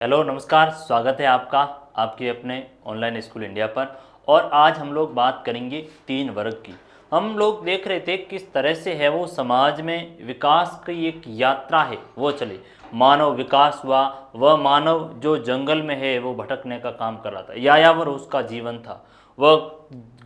Hello नमस्कार, स्वागत है आपका आपके अपने ऑनलाइन स्कूल इंडिया पर। और आज हम लोग बात करेंगे 3 वर्ग की। हम लोग देख रहे थे किस तरह से है वो समाज में विकास की एक यात्रा है वो चली। मानव विकास हुआ, वह मानव जो जंगल में है वो भटकने का काम कर रहा था, यायावर उसका जीवन था। वह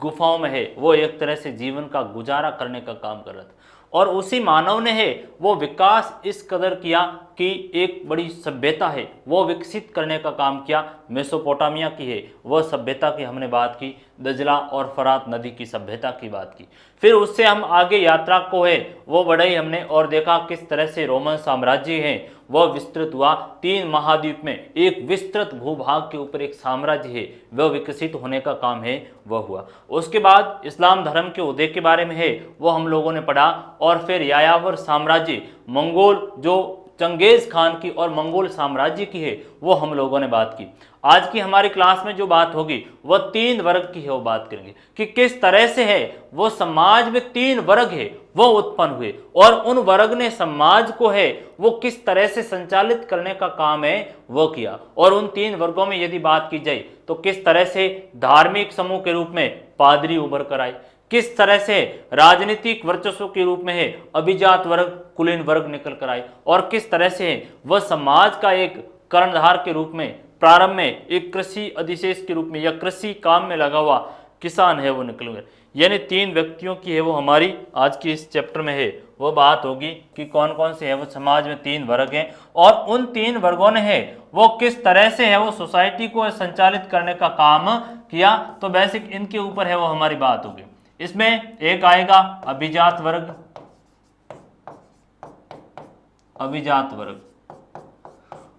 गुफाओं में है, वो एक तरह से जीवन का गुजारा करने का काम कर रहा था। और उसी मानव ने है वो विकास इस कदर किया कि एक बड़ी सभ्यता है वो विकसित करने का काम किया। मेसोपोटामिया की है वह सभ्यता की हमने बात की, दजला और फरात नदी की सभ्यता की बात की। फिर उससे हम आगे यात्रा को है वो बढ़ाई हमने और देखा किस तरह से रोमन साम्राज्य है वह विस्तृत हुआ। 3 महाद्वीप में एक विस्तृत भूभाग के ऊपर एक साम्राज्य है वह विकसित होने का काम है वह हुआ। उसके बाद इस्लाम धर्म के उदय के बारे में है वो हम लोगों ने पढ़ा। और फिर यायावर साम्राज्य, मंगोल जो चंगेज खान की और मंगोल साम्राज्य की है वो हम लोगों ने बात की। आज की हमारी क्लास में जो बात होगी वह 3 वर्ग की है, वो बात करेंगे कि किस तरह से है वो समाज में 3 वर्ग है वो उत्पन्न हुए और उन वर्ग ने समाज को है वो किस तरह से संचालित करने का काम है वो किया। और उन 3 वर्गों में यदि बात की जाए तो किस तरह से धार्मिक समूह के रूप में पादरी उभर कर आए, किस तरह से राजनीतिक वर्चस्व के रूप में है अभिजात वर्ग, कुलीन वर्ग निकल कर आए, और किस तरह से वह समाज का एक कर्णधार के रूप में प्रारंभ में एक कृषि अधिशेष के रूप में या कृषि काम में लगा हुआ किसान है वो निकल गए। यानी 3 व्यक्तियों की है वो हमारी आज की इस चैप्टर में है वो बात होगी कि कौन कौन से है वो समाज में 3 वर्ग हैं और उन 3 वर्गों ने है वो किस तरह से है वो सोसाइटी को संचालित करने का काम किया। तो बेसिक इनके ऊपर है वो हमारी बात होगी। इसमें एक आएगा अभिजात वर्ग। अभिजात वर्ग,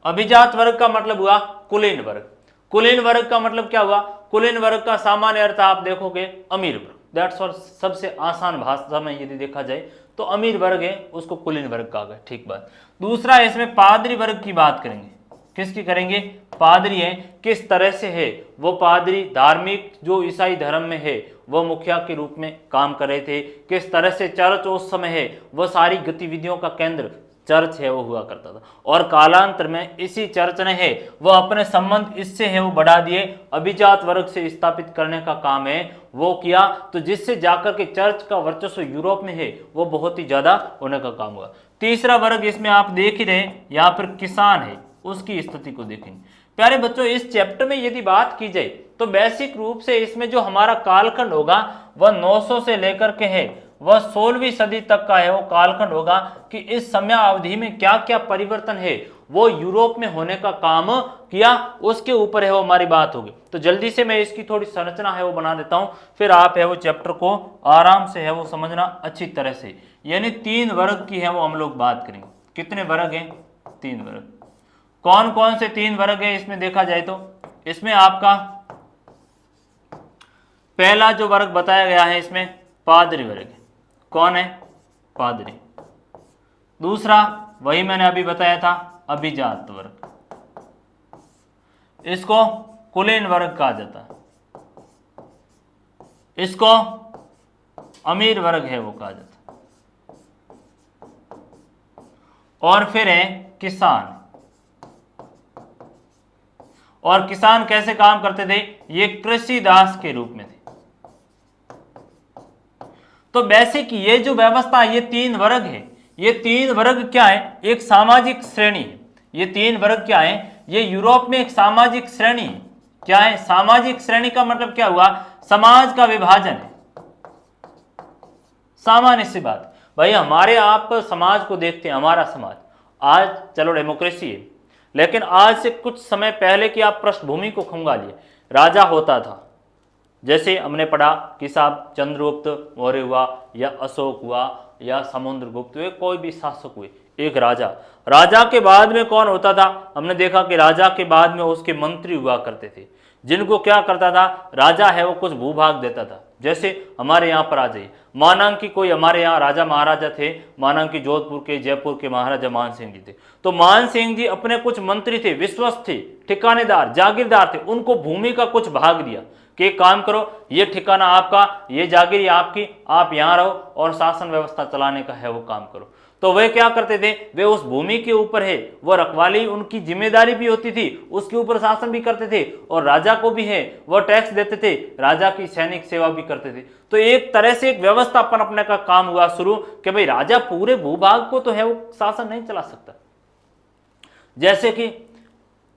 अभिजात वर्ग का मतलब हुआ कुलीन वर्ग। कुलीन वर्ग का मतलब क्या हुआ? कुलीन वर्ग का सामान्य अर्थ आप देखोगे अमीर वर्ग, दैट्स ऑल। सबसे आसान भाषा में यदि देखा जाए तो अमीर वर्ग है उसको कुलीन वर्ग कहा गया, ठीक बात। दूसरा इसमें पादरी वर्ग की बात करेंगे। किसकी करेंगे? पादरी है। किस तरह से है वो पादरी धार्मिक जो ईसाई धर्म में है वह मुखिया के रूप में काम कर रहे थे। किस तरह से चर्च उस समय है वह सारी गतिविधियों का केंद्र चर्च है वो हुआ करता था। और कालांतर में इसी चर्च ने है वह अपने संबंध इससे है वो बढ़ा दिए, अभिजात वर्ग से स्थापित करने का काम है वो किया। तो जिससे जाकर के चर्च का वर्चस्व यूरोप में है वो बहुत ही ज्यादा होने का काम हुआ। तीसरा वर्ग इसमें आप देख ही रहे यहाँ पर किसान है, उसकी स्थिति को देखेंगे। प्यारे बच्चों, इस चैप्टर में यदि बात की जाए तो बेसिक रूप से इसमें जो हमारा कालखंड होगा वह 900 से लेकर के है वह 16वीं सदी तक का है वो कालखंड होगा कि इस समय अवधि में क्या क्या परिवर्तन है वो यूरोप में होने का काम किया, उसके ऊपर है वो हमारी बात होगी। तो जल्दी से मैं इसकी थोड़ी संरचना है वो बना देता हूं, फिर आप है वो चैप्टर को आराम से है वो समझना अच्छी तरह से। यानी 3 वर्ग की है वो हम लोग बात करेंगे। कितने वर्ग हैं? 3 वर्ग। कौन कौन से 3 वर्ग है इसमें देखा जाए तो इसमें आपका पहला जो वर्ग बताया गया है इसमें पादरी वर्ग है। कौन है? पादरी। दूसरा वही मैंने अभी बताया था अभिजात वर्ग, इसको कुलीन वर्ग कहा जाता है, इसको अमीर वर्ग है वो कहा जाता है। और फिर है किसान। और किसान कैसे काम करते थे? ये कृषि दास के रूप में थे। तो बेसिक ये जो व्यवस्था ये 3 वर्ग है, ये 3 वर्ग क्या है? एक सामाजिक श्रेणी है। ये 3 वर्ग क्या है? ये यूरोप में एक सामाजिक श्रेणी है। क्या है? सामाजिक श्रेणी का मतलब क्या हुआ? समाज का विभाजन है। सामान्य सी बात भाई, हमारे आप समाज को देखते हैं, हमारा समाज आज चलो डेमोक्रेसी है, लेकिन आज से कुछ समय पहले की आप पृष्ठभूमि को खंगालिए। राजा होता था, जैसे हमने पढ़ा कि साहब चंद्रगुप्त मौर्य हुआ या अशोक हुआ या समुद्रगुप्त हुए, कोई भी शासक हुए, एक राजा। राजा के बाद में कौन होता था? हमने देखा कि राजा के बाद में उसके मंत्री हुआ करते थे, जिनको क्या करता था? राजा है वो कुछ भूभाग देता था। जैसे हमारे यहाँ पर आ जाइए, मानांग की कोई हमारे यहाँ राजा महाराजा थे, मानांग की जोधपुर के जयपुर के महाराजा मान सिंह जी थे। तो मान सिंह जी अपने कुछ मंत्री थे, विश्वस्त थे, ठिकानेदार, जागीरदार थे, उनको भूमि का कुछ भाग दिया कि काम करो, ये ठिकाना आपका, ये जागीर आपकी, आप यहाँ रहो और शासन व्यवस्था चलाने का है वो काम करो। तो वे क्या करते थे, वे उस भूमि के ऊपर है वो रखवाली उनकी जिम्मेदारी भी होती थी, उसके ऊपर शासन भी करते थे, और राजा को भी है वो टैक्स देते थे, राजा की सैनिक सेवा भी करते थे। तो एक तरह से एक व्यवस्थापन अपने का काम हुआ शुरू कि भाई राजा पूरे भूभाग को तो है वो शासन नहीं चला सकता, जैसे कि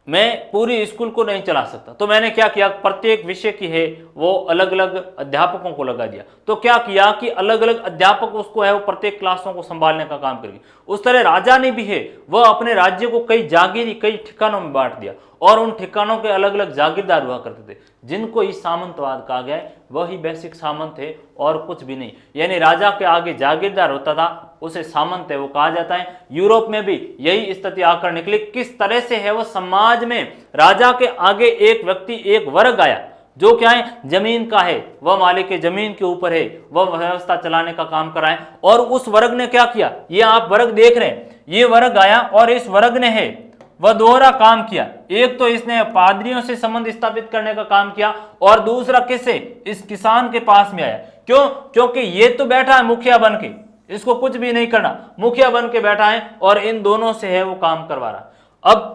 मैं पूरी स्कूल को नहीं चला सकता, तो मैंने क्या किया, प्रत्येक विषय की है वो अलग अलग अध्यापकों को लगा दिया। तो क्या किया कि अलग अलग अध्यापक उसको है वो प्रत्येक क्लासों को संभालने का काम करेंगे। उस तरह राजा ने भी है वह अपने राज्य को कई जागीरी कई ठिकानों में बांट दिया, और उन ठिकानों के अलग अलग जागीरदार हुआ करते थे, जिनको इस सामंतवाद कहा गया है। वही बेसिक सामंत है और कुछ भी नहीं, यानी राजा के आगे जागीरदार होता था, उसे सामंत है वो कहा जाता है। यूरोप में भी यही स्थिति आकर निकली। किस तरह से है वो समाज में राजा के आगे एक व्यक्ति एक वर्ग आया जो क्या है, जमीन का है, वह मालिक है, जमीन के ऊपर है, वह व्यवस्था चलाने का काम कर रहा है। और उस वर्ग ने क्या किया, ये आप वर्ग देख रहे हैं, ये वर्ग आया और इस वर्ग ने है वह दोहरा काम किया। एक तो इसने पादरियों से संबंध स्थापित करने का काम किया, और दूसरा किससे, इस किसान के पास में आया। क्यों, क्योंकि ये तो बैठा है मुखिया बन के, इसको कुछ भी नहीं करना, मुखिया बन के बैठा है और इन दोनों से है वो काम करवा रहा। अब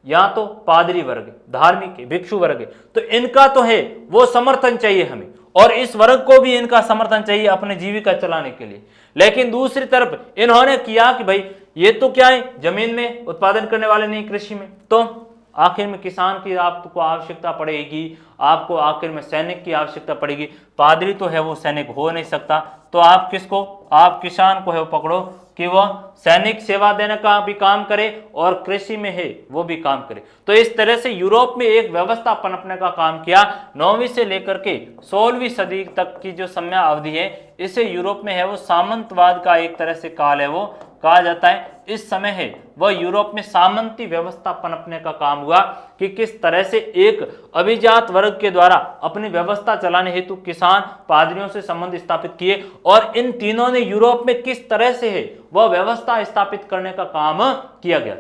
या तो पादरी वर्ग है, धार्मिक है, भिक्षु वर्ग है, तो इनका तो है वो समर्थन चाहिए हमें, और इस वर्ग को भी इनका समर्थन चाहिए अपने जीविका चलाने के लिए। लेकिन दूसरी तरफ इन्होंने किया कि भाई ये तो क्या है, जमीन में उत्पादन करने वाले नहीं, कृषि में, तो आखिर में किसान की आपको आवश्यकता पड़ेगी, आपको आखिर में सैनिक की आवश्यकता पड़ेगी। पादरी तो है वो सैनिक हो नहीं सकता, तो आप किसको, आप किसान को है वो पकड़ो कि वह सैनिक सेवा देने का भी काम करे और कृषि में है वो भी काम करे। तो इस तरह से यूरोप में एक व्यवस्था पनपने का काम किया। 9वीं से लेकर के 16वीं सदी तक की जो समय अवधि है, इसे यूरोप में है वो सामंतवाद का एक तरह से काल है वो कहा जाता है। इस समय है वह यूरोप में सामंती व्यवस्था पनपने का काम हुआ कि किस तरह से एक अभिजात वर्ग के द्वारा अपनी व्यवस्था चलाने हेतु किसान पादरियों से संबंध स्थापित किए, और इन तीनों ने यूरोप में किस तरह से है वह व्यवस्था स्थापित करने का काम किया गया।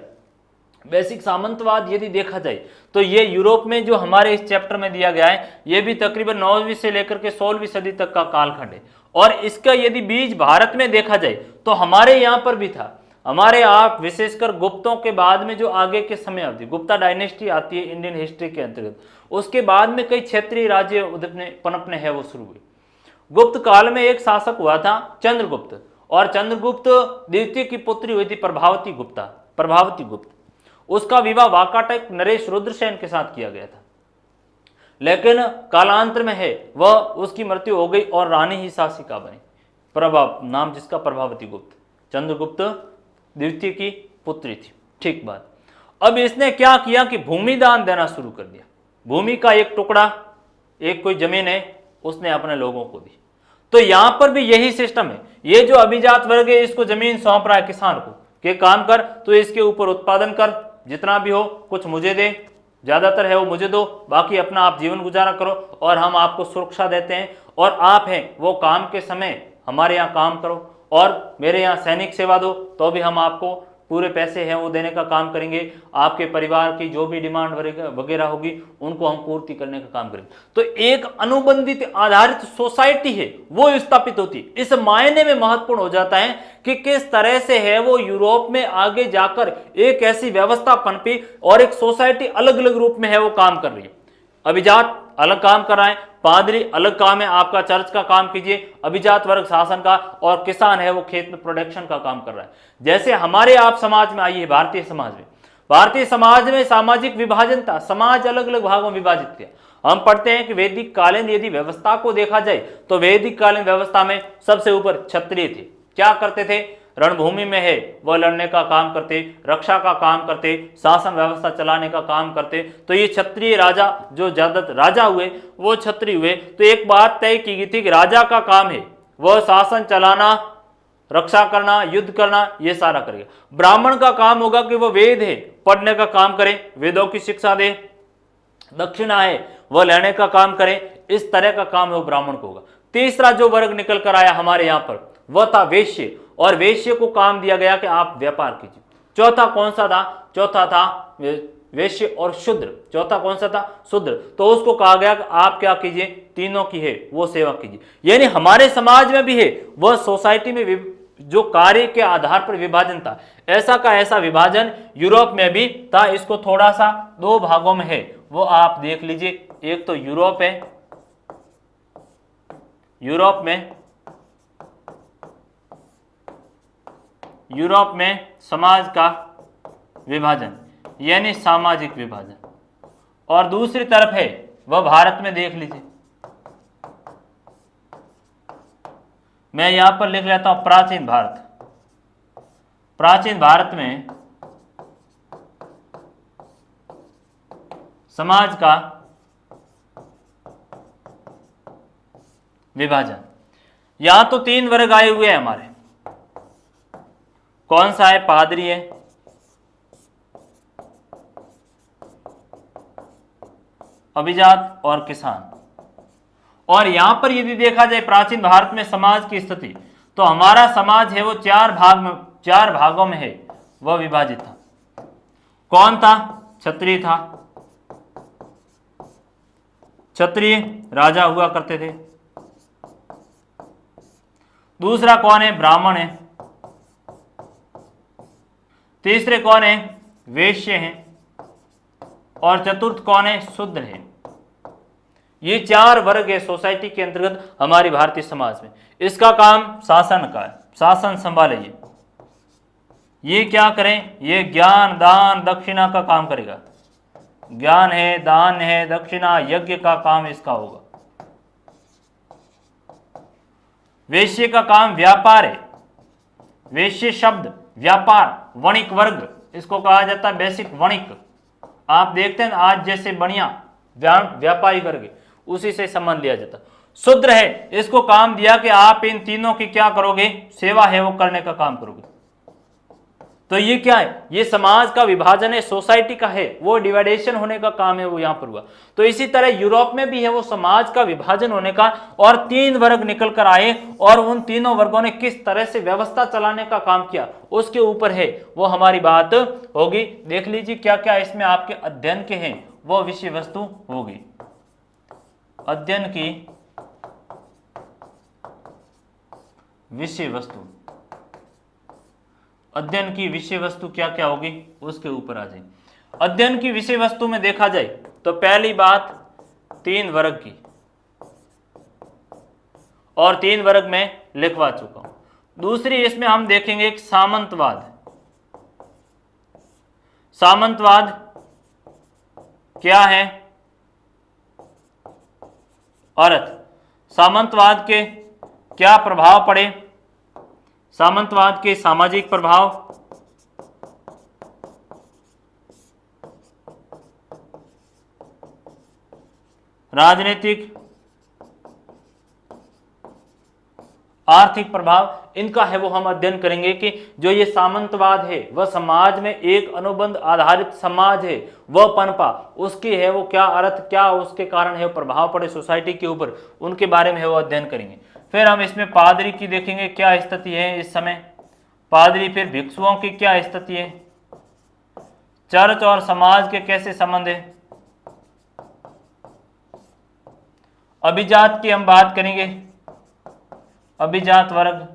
बेसिक सामंतवाद यदि देखा जाए तो ये यूरोप में जो हमारे इस चैप्टर में दिया गया है, ये भी तकरीबन 9वीं से लेकर के 16वीं सदी तक का कालखंड है। और इसका यदि बीज भारत में देखा जाए तो हमारे यहाँ पर भी था। हमारे आप विशेषकर गुप्तों के बाद में जो आगे के समय अवधि गुप्ता डायनेस्टी आती है इंडियन हिस्ट्री के अंतर्गत, उसके बाद में कई क्षेत्रीय राज्य पनपने हैं वो शुरू हुए। गुप्त काल में एक शासक हुआ था चंद्रगुप्त, और चंद्रगुप्त द्वितीय की पुत्री हुई थी प्रभावती गुप्त। उसका विवाह वाकाटक नरेश रुद्रसेन के साथ किया गया था, लेकिन कालांतर में है वह उसकी मृत्यु हो गई और रानी ही शासिका बनी। नाम जिसका प्रभावती गुप्त, चंद्रगुप्त द्वितीय की पुत्री थी। ठीक बात। अब इसने क्या किया कि भूमि दान देना शुरू कर दिया। भूमि का एक टुकड़ा, एक कोई जमीन है, उसने अपने लोगों को दी। तो यहां पर भी यही सिस्टम है। ये जो अभिजात वर्ग है इसको जमीन सौंप रहा है किसान को कि काम कर, तो इसके ऊपर उत्पादन कर, जितना भी हो कुछ मुझे दे, ज्यादातर है वो मुझे दो, बाकी अपना आप जीवन गुजारा करो, और हम आपको सुरक्षा देते हैं, और आप हैं वो काम के समय हमारे यहाँ काम करो, और मेरे यहाँ सैनिक सेवा दो, तो भी हम आपको पूरे पैसे हैं वो देने का काम करेंगे। आपके परिवार की जो भी डिमांड वगैरह होगी उनको हम पूर्ति करने का काम करेंगे। तो एक अनुबंधित आधारित सोसाइटी है वो स्थापित होती है। इस मायने में महत्वपूर्ण हो जाता है कि किस तरह से है वो यूरोप में आगे जाकर एक ऐसी व्यवस्था पनपी और एक सोसाइटी अलग अलग रूप में है वो काम कर रही है। अभिजात अलग काम कर रहा है, पादरी अलग काम है, आपका चर्च का काम कीजिए, अभिजात वर्ग शासन का, और किसान है वो खेत में प्रोडक्शन का काम कर रहा है। जैसे हमारे आप समाज में आइए, भारतीय समाज में सामाजिक विभाजन था, समाज अलग अलग भागों में विभाजित था। हम पढ़ते हैं कि वैदिक कालीन यदि व्यवस्था को देखा जाए तो वैदिक कालीन व्यवस्था में सबसे ऊपर क्षत्रिय थे। क्या करते थे, रणभूमि में है वह लड़ने का काम करते, रक्षा का काम करते, शासन व्यवस्था चलाने का काम करते। तो ये क्षत्रिय राजा जो ज्यादातर राजा हुए वो क्षत्रिय हुए। तो एक बात तय की गई थी कि राजा का काम है वह शासन चलाना, रक्षा करना, युद्ध करना, ये सारा करेगा। ब्राह्मण का काम होगा कि वह वेद है पढ़ने का काम करे, वेदों की शिक्षा दे, दक्षिणा है वह लेने का काम करे, इस तरह का काम है वो ब्राह्मण को होगा। तीसरा जो वर्ग निकल कर आया हमारे यहाँ पर वह था वेश्य, और वेश्य को काम दिया गया कि आप व्यापार कीजिए। चौथा कौन सा था, चौथा था वेश्य और शूद्र। चौथा कौन सा था, शूद्र। तो उसको कहा गया कि आप क्या कीजिए, तीनों की है वो सेवा कीजिए। यानी हमारे समाज में भी है वह सोसाइटी में जो कार्य के आधार पर विभाजन था, ऐसा का ऐसा विभाजन यूरोप में भी था। इसको थोड़ा सा दो भागों में है, वो आप देख लीजिए। एक तो यूरोप है, यूरोप में समाज का विभाजन यानी सामाजिक विभाजन, और दूसरी तरफ है वह भारत में। देख लीजिए, मैं यहां पर लिख लेता हूं प्राचीन भारत। प्राचीन भारत में समाज का विभाजन। यहां तो तीन वर्ग आए हुए हैं हमारे। कौन सा है? पादरी है, अभिजात और किसान। और यहां पर यदि देखा जाए प्राचीन भारत में समाज की स्थिति, तो हमारा समाज है वो चार भागों में है, वह विभाजित था। कौन था? क्षत्रिय था, क्षत्रिय राजा हुआ करते थे। दूसरा कौन है? ब्राह्मण है। तीसरे कौन है? वैश्य हैं। और चतुर्थ कौन है? शूद्र है। ये चार वर्ग है सोसाइटी के अंतर्गत हमारी भारतीय समाज में। इसका काम शासन का है, शासन संभाले। ये क्या करें? ये ज्ञान, दान, दक्षिणा का काम करेगा। ज्ञान है, दान है, दक्षिणा, यज्ञ का काम इसका होगा। वैश्य का काम व्यापार है। वैश्य शब्द व्यापार, वणिक वर्ग इसको कहा जाता है, बेसिक वणिक। आप देखते हैं आज जैसे बढ़िया व्यापारी वर्ग, उसी से संबंध लिया जाता। शूद्र है, इसको काम दिया कि आप इन तीनों की क्या करोगे? सेवा है वो करने का काम करोगे। तो ये क्या है? ये समाज का विभाजन है, सोसाइटी का है, वो डिवाइडेशन होने का काम है, वो यहां पर हुआ। तो इसी तरह यूरोप में भी है वो समाज का विभाजन होने का, और तीन वर्ग निकल कर आए, और उन तीनों वर्गों ने किस तरह से व्यवस्था चलाने का काम किया उसके ऊपर है वो हमारी बात होगी। देख लीजिए क्या क्या इसमें आपके अध्ययन के हैं, वो विषय वस्तु होगी। अध्ययन की विषय वस्तु, अध्ययन की विषय वस्तु क्या क्या होगी उसके ऊपर आ जाए। अध्ययन की विषय वस्तु में देखा जाए तो पहली बात तीन वर्ग की, और तीन वर्ग में लिखवा चुका हूं। दूसरी इसमें हम देखेंगे एक सामंतवाद। सामंतवाद क्या है? अर्थ, सामंतवाद के क्या प्रभाव पड़े, सामंतवाद के सामाजिक प्रभाव, राजनीतिक, आर्थिक प्रभाव, इनका है वो हम अध्ययन करेंगे कि जो ये सामंतवाद है वह समाज में एक अनुबंध आधारित समाज है, वह पनपा, उसकी है वो क्या अर्थ, क्या उसके कारण है वो प्रभाव पड़े सोसाइटी के ऊपर, उनके बारे में है वो अध्ययन करेंगे। फिर हम इसमें पादरी की देखेंगे क्या स्थिति है इस समय, पादरी। फिर भिक्षुओं की क्या स्थिति है, चर्च और समाज के कैसे संबंध है, अभिजात की हम बात करेंगे, अभिजात वर्ग,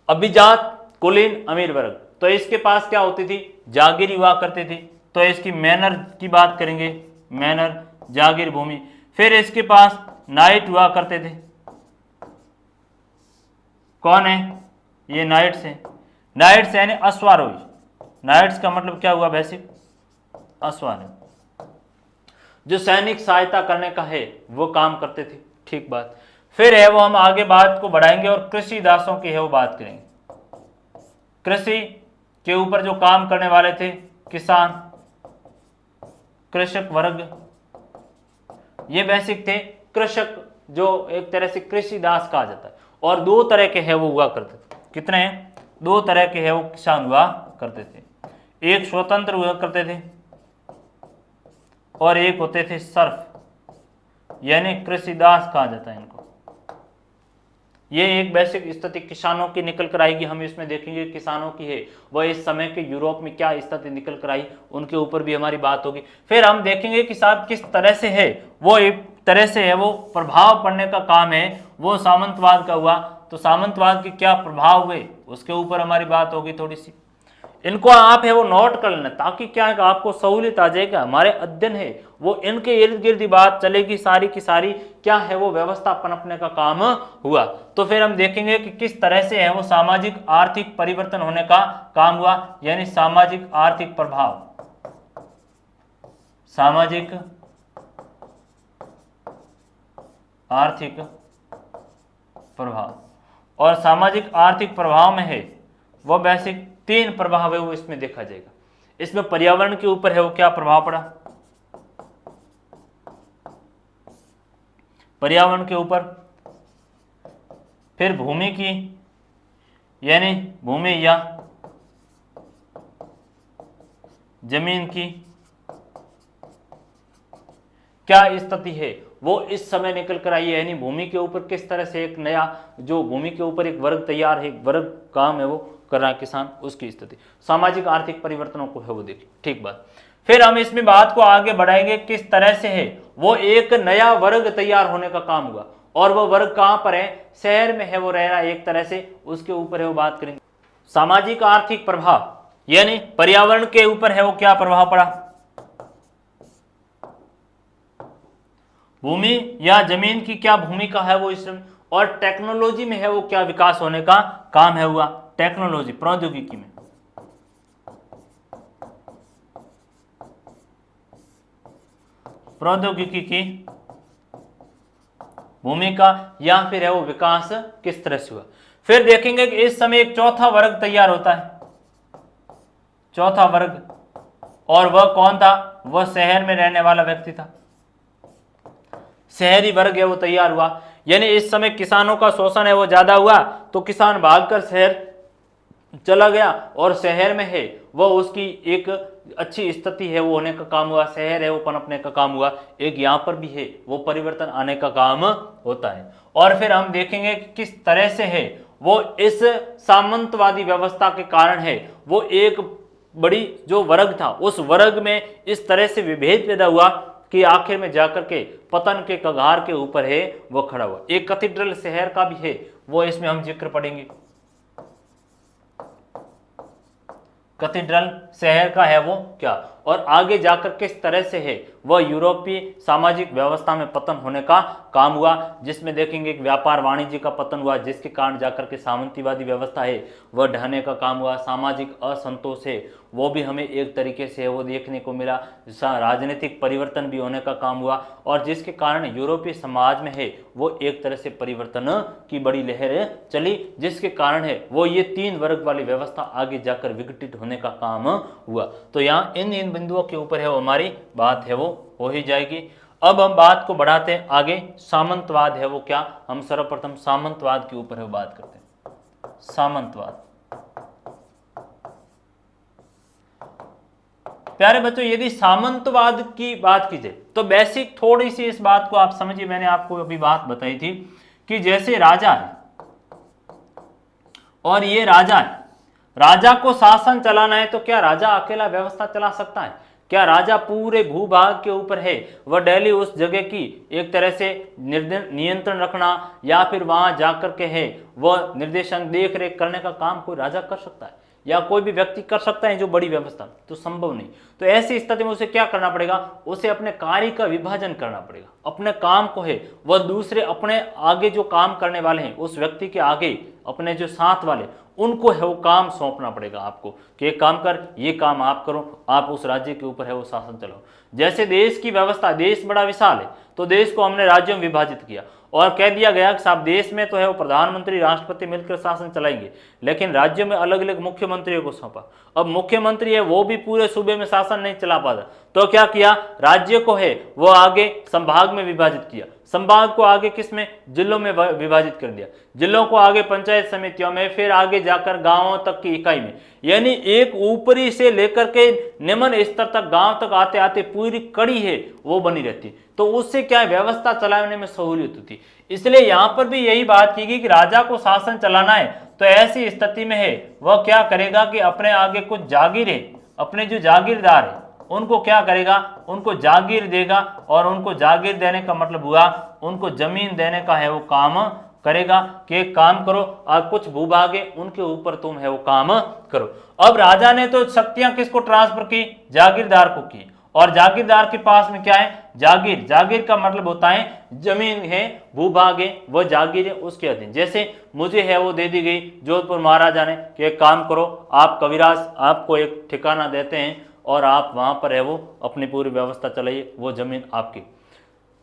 अभिजात कुलीन अमीर वर्ग। तो इसके पास क्या होती थी? जागीर हुआ करती थी, तो इसकी मैनर की बात करेंगे, मैनर, जागीर भूमि। फिर इसके पास नाइट हुआ करते थे। कौन है? ये नाइट्स है। नाइट्स यानी अश्वारोही। नाइट्स का मतलब क्या हुआ? बेसिक अश्वारोही, जो सैनिक सहायता करने का है वो काम करते थे। ठीक बात। फिर है वो हम आगे बात को बढ़ाएंगे और कृषि दासों की है वो बात करेंगे। कृषि के ऊपर जो काम करने वाले थे, किसान, कृषक वर्ग, ये बेसिक थे। कृषक जो एक तरह से कृषि दास कहा जाता है। और दो तरह के है वो हुआ करते थे। कितने हैं? दो तरह के है वो किसान हुआ करते थे। एक स्वतंत्र हुआ करते थे और एक होते थे सर्फ, यानी कृषि दास कहा जाता है इनको। ये एक बेसिक स्थिति किसानों की निकल कर आएगी। हम इसमें देखेंगे किसानों की है वह इस समय के यूरोप में क्या स्थिति निकल कर आई, उनके ऊपर भी हमारी बात होगी। फिर हम देखेंगे कि साहब किस तरह से है वो, एक तरह से है वो प्रभाव पड़ने का काम है वो सामंतवाद का हुआ। तो सामंतवाद के क्या प्रभाव हुए उसके ऊपर हमारी बात होगी थोड़ी सी। इनको आप है वो नोट कर लेना ताकि क्या है आपको सहूलियत आ जाएगा। हमारे अध्ययन है वो इनके इर्द गिर्द ही बात चलेगी, सारी की सारी क्या है वो व्यवस्था पनपने का काम हुआ। तो फिर हम देखेंगे कि किस तरह से है वो सामाजिक आर्थिक परिवर्तन होने का काम हुआ, यानी सामाजिक आर्थिक प्रभाव, सामाजिक आर्थिक प्रभाव। और सामाजिक आर्थिक प्रभाव में है वो बेसिक 3 प्रभाव है वो इसमें देखा जाएगा। इसमें पर्यावरण के ऊपर है वो क्या प्रभाव पड़ा, पर्यावरण के ऊपर, फिर भूमि की यानी भूमि या जमीन की क्या स्थिति है वो इस समय निकल कर आई है, यानी भूमि के ऊपर किस तरह से एक नया जो भूमि के ऊपर एक वर्ग तैयार है, एक वर्ग काम है वो कर रहा है किसान, उसकी स्थिति। सामाजिक आर्थिक परिवर्तनों को है वो देखिए, ठीक बात। फिर हम इसमें बात को आगे बढ़ाएंगे किस तरह से है वो एक नया वर्ग तैयार होने का काम हुआ, और वो वर्ग कहां पर है, शहर में है वो रह रहा है एक तरह से, उसके ऊपर है वो बात करेंगे। सामाजिक आर्थिक प्रभाव यानी पर्यावरण के ऊपर है वो क्या प्रभाव पड़ा, भूमि या जमीन की क्या भूमिका है वो इसमें, और टेक्नोलॉजी में है वो क्या विकास होने का काम है हुआ, टेक्नोलॉजी प्रौद्योगिकी में, प्रौद्योगिकी की भूमिका या फिर है वो विकास किस तरह से हुआ। फिर देखेंगे कि इस समय एक चौथा वर्ग तैयार होता है, चौथा वर्ग, और वह कौन था, वह शहर में रहने वाला व्यक्ति था, शहरी वर्ग है वो तैयार हुआ। यानी इस समय किसानों का शोषण है वो ज्यादा हुआ तो किसान भागकर शहर चला गया, और शहर में है वह उसकी एक अच्छी स्थिति है वो होने का काम हुआ, शहर है वो पनपने का काम हुआ। एक यहाँ पर भी है वो परिवर्तन आने का काम होता है। और फिर हम देखेंगे कि किस तरह से है वो इस सामंतवादी व्यवस्था के कारण है वो एक बड़ी जो वर्ग था उस वर्ग में इस तरह से विभेद पैदा हुआ कि आखिर में जाकर के पतन के कगार के ऊपर है वो खड़ा हुआ। एक कैथेड्रल शहर का भी है वो इसमें हम जिक्र पढ़ेंगे, कैथेड्रल शहर का है वो क्या, और आगे जाकर किस तरह से है वह यूरोपीय सामाजिक व्यवस्था में पतन होने का काम हुआ, जिसमें देखेंगे कि व्यापार वाणिज्य का पतन हुआ जिसके कारण जाकर के सामंतीवादी व्यवस्था है वह ढहने का काम हुआ। सामाजिक असंतोष है वो भी हमें एक तरीके से वो देखने को मिला, राजनीतिक परिवर्तन भी होने का काम हुआ, और जिसके कारण यूरोपीय समाज में है वो एक तरह से परिवर्तन की बड़ी लहर चली, जिसके कारण है वो ये 3 वर्ग वाली व्यवस्था आगे जाकर विघटित होने का काम हुआ। तो यहाँ इन बिंदुओं के ऊपर है वो हमारी बात है वो हो ही जाएगी। अब हम बात को बढ़ाते हैं आगे, सामंतवाद है वो क्या, हम सर्वप्रथम सामंतवाद के ऊपर है वो बात करते हैं। सामंतवाद, प्यारे बच्चों यदि सामंतवाद की बात की जाए तो बेसिक थोड़ी सी इस बात को आप समझिए, मैंने आपको अभी बात बताई थी कि जैसे राजा है और ये राजा है, राजा को शासन चलाना है तो क्या राजा अकेला व्यवस्था चला सकता है, क्या राजा पूरे भूभाग के ऊपर है वह डेली उस जगह की एक तरह से नियंत्रण रखना या फिर वहां जाकर के है वह निर्देशन देख रेख करने का काम कोई राजा कर सकता है या कोई भी व्यक्ति कर सकता है जो बड़ी व्यवस्था, तो संभव नहीं। तो ऐसी स्थिति में उसे क्या करना पड़ेगा, उसे अपने कार्य का विभाजन करना पड़ेगा, अपने काम को है वह दूसरे अपने आगे जो काम करने वाले हैं उस व्यक्ति के आगे अपने जो साथ वाले उनको है वो काम सौंपना पड़ेगा आपको कि एक काम कर, ये काम आप करो, आप उस राज्य के ऊपर है वो शासन चलाओ। जैसे देश की व्यवस्था, देश बड़ा विशाल है तो देश को हमने राज्यों में विभाजित किया और कह दिया गया कि साहब देश में तो है वो प्रधानमंत्री राष्ट्रपति मिलकर शासन चलाएंगे, लेकिन राज्यों में अलग अलग मुख्यमंत्रियों को सौंपा। अब मुख्यमंत्री है वो भी पूरे सूबे में शासन नहीं चला पाता, तो क्या किया, राज्य को है वो आगे संभाग में विभाजित किया, संभाग को आगे किस में, जिलों में विभाजित कर दिया, जिलों को आगे पंचायत समितियों में, फिर आगे जाकर गांवों तक की इकाई में। यानी एक ऊपरी से लेकर के निम्न स्तर तक गांव तक आते आते पूरी कड़ी है वो बनी रहती, तो उससे क्या व्यवस्था चलाने में सहूलियत होती। इसलिए यहां पर भी यही बात की गई कि राजा को शासन चलाना है तो ऐसी स्थिति में है वह क्या करेगा कि अपने आगे कुछ जागीरें, अपने जो जागीरदार है उनको क्या करेगा, उनको जागीर देगा, और उनको जागीर देने का मतलब हुआ उनको जमीन देने का है वो काम करेगा कि एक काम करो और कुछ भूभाग है उनके ऊपर तुम है वो काम करो। अब राजा ने तो शक्तियां किसको ट्रांसफर की, जागीरदार को की, और जागीरदार के पास में क्या है, जागीर। जागीर का मतलब होता है जमीन है, भूभाग है, वह जागीर है उसके अधीन। जैसे मुझे है वो दे दी गई जोधपुर महाराजा ने कि एक काम करो, आप कविराज आपको एक ठिकाना देते हैं और आप वहां पर है वो अपनी पूरी व्यवस्था चलाइए, वो जमीन आपकी।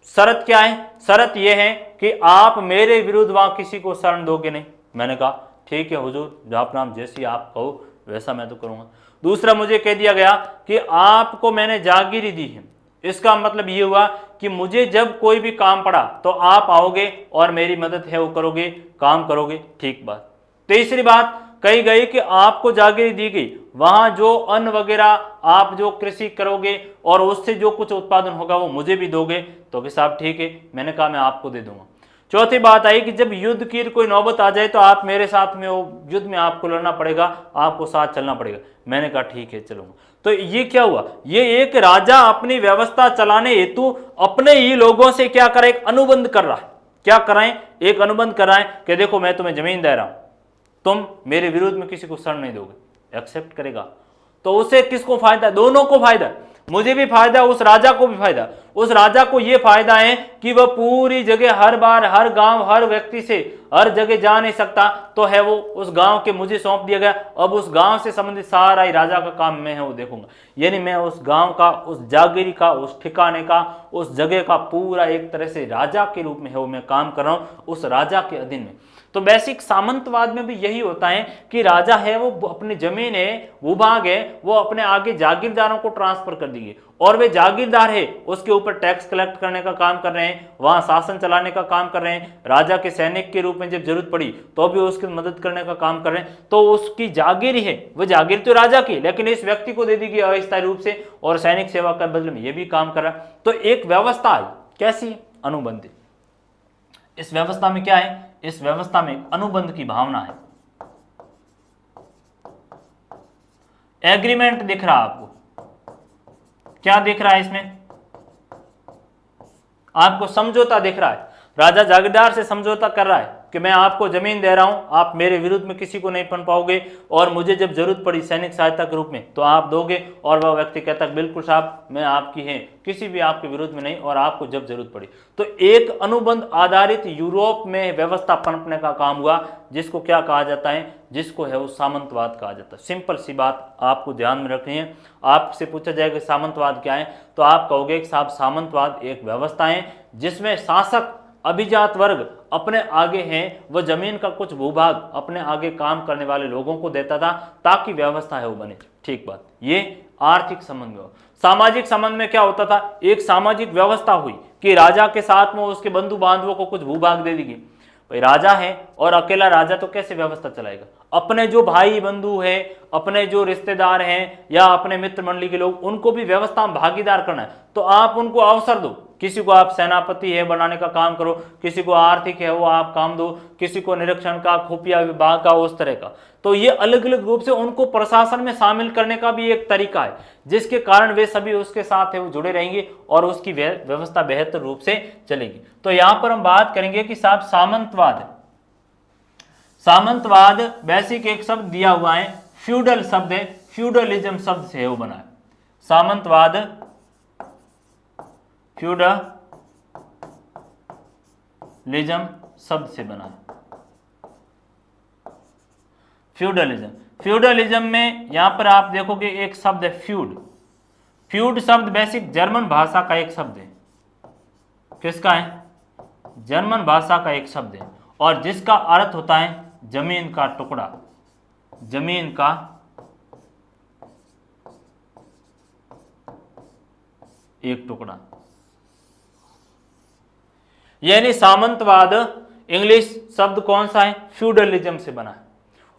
शर्त क्या है, शर्त यह है कि आप मेरे विरुद्ध वहां किसी को शरण दोगे नहीं। मैंने कहा ठीक है हुजूर, जाप नाम जैसी आप कहो वैसा मैं तो करूंगा। दूसरा मुझे कह दिया गया कि आपको मैंने जागीरी दी है, इसका मतलब ये हुआ कि मुझे जब कोई भी काम पड़ा तो आप आओगे और मेरी मदद है वो करोगे, काम करोगे, ठीक बात। तीसरी बात कही गई कि आपको जागीरी दी गई, वहां जो अन्न वगैरह आप जो कृषि करोगे और उससे जो कुछ उत्पादन होगा वो मुझे भी दोगे। तो कि साहब ठीक है, मैंने कहा मैं आपको दे दूंगा। चौथी बात आई कि जब युद्ध की कोई नौबत आ जाए तो आप मेरे साथ में वो युद्ध में आपको लड़ना पड़ेगा, आपको साथ चलना पड़ेगा। मैंने कहा ठीक है चलूंगा। तो ये क्या हुआ, ये एक राजा अपनी व्यवस्था चलाने हेतु अपने ही लोगों से क्या करे, एक अनुबंध कर रहा है। क्या कराएं, एक अनुबंध कराएं कि देखो मैं तुम्हें जमीन दे रहा हूं, तुम मेरे विरुद्ध में किसी को शरण नहीं दोगे, एक्सेप्ट करेगा। तो उससे किसको फायदा, दोनों को फायदा, मुझे भी फायदा, उस राजा को भी फायदा। उस राजा को यह फायदा है कि वह पूरी जगह हर बार हर गांव हर व्यक्ति से हर जगह जा नहीं सकता, तो है वो उस गांव के मुझे सौंप दिया गया। अब उस गांव से संबंधित सारा ही राजा का काम मैं है वो देखूंगा, यानी मैं उस गांव का, उस जागीरी का, उस ठिकाने का, उस जगह का पूरा एक तरह से राजा के रूप में है वो मैं काम कर रहा हूं, उस राजा के अधीन में। तो बेसिक सामंतवाद में भी यही होता है कि राजा है वो अपनी जमीन है, भूभाग है, वो अपने आगे जागीरदारों को ट्रांसफर कर देंगे, और वे जागीरदार है उसके ऊपर टैक्स कलेक्ट करने का काम कर रहे हैं, वहां शासन चलाने का काम कर रहे हैं, राजा के सैनिक के रूप में जब जरूरत पड़ी तो भी उसकी मदद करने का काम कर रहे हैं। तो उसकी जागीर है, वह जागीर तो राजा की, लेकिन इस व्यक्ति को दे दी गई अस्थायी रूप से, और सैनिक सेवा के बदले में यह भी काम कर रहा है। तो एक व्यवस्था आई, कैसी, अनुबंधित। इस व्यवस्था में क्या है, इस व्यवस्था में अनुबंध की भावना है। एग्रीमेंट दिख रहा आपको, क्या दिख रहा है इसमें, आपको समझौता दिख रहा है। राजा जागीरदार से समझौता कर रहा है कि मैं आपको जमीन दे रहा हूं, आप मेरे विरुद्ध में किसी को नहीं पन पाओगे, और मुझे जब जरूरत पड़ी सैनिक सहायता के रूप में तो आप दोगे। और वह व्यक्ति कहता है बिल्कुल साहब मैं आपकी है, किसी भी आपके विरुद्ध में नहीं, और आपको जब जरूरत पड़ी। तो एक अनुबंध आधारित यूरोप में व्यवस्था पनपने का काम हुआ, जिसको क्या कहा जाता है, जिसको है वो सामंतवाद कहा जाता है। सिंपल सी बात आपको ध्यान में रखनी है। आपसे पूछा जाएगा सामंतवाद क्या है, तो आप कहोगे कि साहब सामंतवाद एक व्यवस्था है जिसमें शासक अभिजात वर्ग अपने आगे हैं, वह जमीन का कुछ भूभाग अपने आगे काम करने वाले लोगों को देता था ताकि व्यवस्था है वो बने। ठीक बात, ये आर्थिक संबंध में। सामाजिक संबंध में क्या होता था, एक सामाजिक व्यवस्था हुई कि राजा के साथ में उसके बंधु बांधवों को कुछ भूभाग दे दी गई। भाई राजा है और अकेला राजा तो कैसे व्यवस्था चलाएगा, अपने जो भाई बंधु है, अपने जो रिश्तेदार हैं या अपने मित्र मंडली के लोग, उनको भी व्यवस्था में भागीदार करना है। तो आप उनको अवसर दो, किसी को आप सेनापति है बनाने का काम करो, किसी को आर्थिक है वो आप काम दो, किसी को निरीक्षण का, खुफिया विभाग का, उस तरह का। तो ये अलग अलग रूप से उनको प्रशासन में शामिल करने का भी एक तरीका है, जिसके कारण वे सभी उसके साथ है वो जुड़े रहेंगे और उसकी व्यवस्था बेहतर रूप से चलेगी। तो यहां पर हम बात करेंगे कि साहब सामंतवाद, सामंतवाद बेसिक एक शब्द दिया हुआ है, फ्यूडल शब्द है, फ्यूडलिज्म शब्द से वो बना है। सामंतवाद फ्यूडलिज्म शब्द से बना है। फ्यूडलिज्म, फ्यूडलिज्म में यहां पर आप देखोगे एक शब्द है फ्यूड। फ्यूड शब्द बेसिक जर्मन भाषा का एक शब्द है। किसका है, जर्मन भाषा का एक शब्द है, और जिसका अर्थ होता है जमीन का टुकड़ा, जमीन का एक टुकड़ा। यानी सामंतवाद इंग्लिश शब्द कौन सा है, फ्यूडलिज्म से बना है।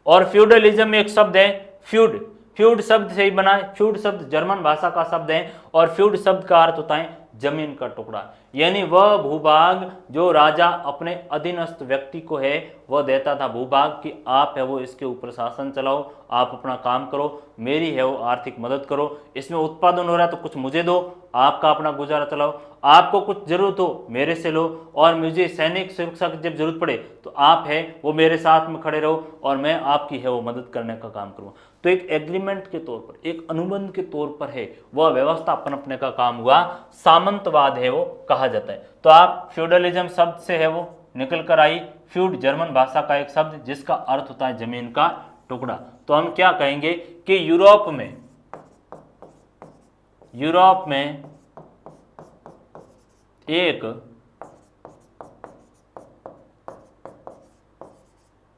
और फ्यूडलिज्म में एक शब्द है फ्यूड, फ्यूड शब्द से ही बना है। फ्यूड शब्द जर्मन भाषा का शब्द है और फ्यूड शब्द का अर्थ होता है जमीन का टुकड़ा, यानी वह भूभाग जो राजा अपने अधीनस्थ व्यक्ति को है वह देता था भूभाग कि आप है वो इसके ऊपर शासन चलाओ, आप अपना काम करो, मेरी है वो आर्थिक मदद करो, इसमें उत्पादन हो रहा है तो कुछ मुझे दो, आपका अपना गुजारा चलाओ, आपको कुछ जरूरत हो मेरे से लो, और मुझे सैनिक सुरक्षा की जब जरूरत पड़े तो आप है वो मेरे साथ में खड़े रहो और मैं आपकी है वो मदद करने का काम करूँ। तो एक एग्रीमेंट के तौर पर, एक अनुबंध के तौर पर है वह व्यवस्था पनपने का काम हुआ, सामंतवाद है वो कहा जाता है। तो आप फ्यूडलिज्म शब्द से है वो निकल कर आई, फ्यूड जर्मन भाषा का एक शब्द जिसका अर्थ होता है जमीन का टुकड़ा। तो हम क्या कहेंगे कि यूरोप में एक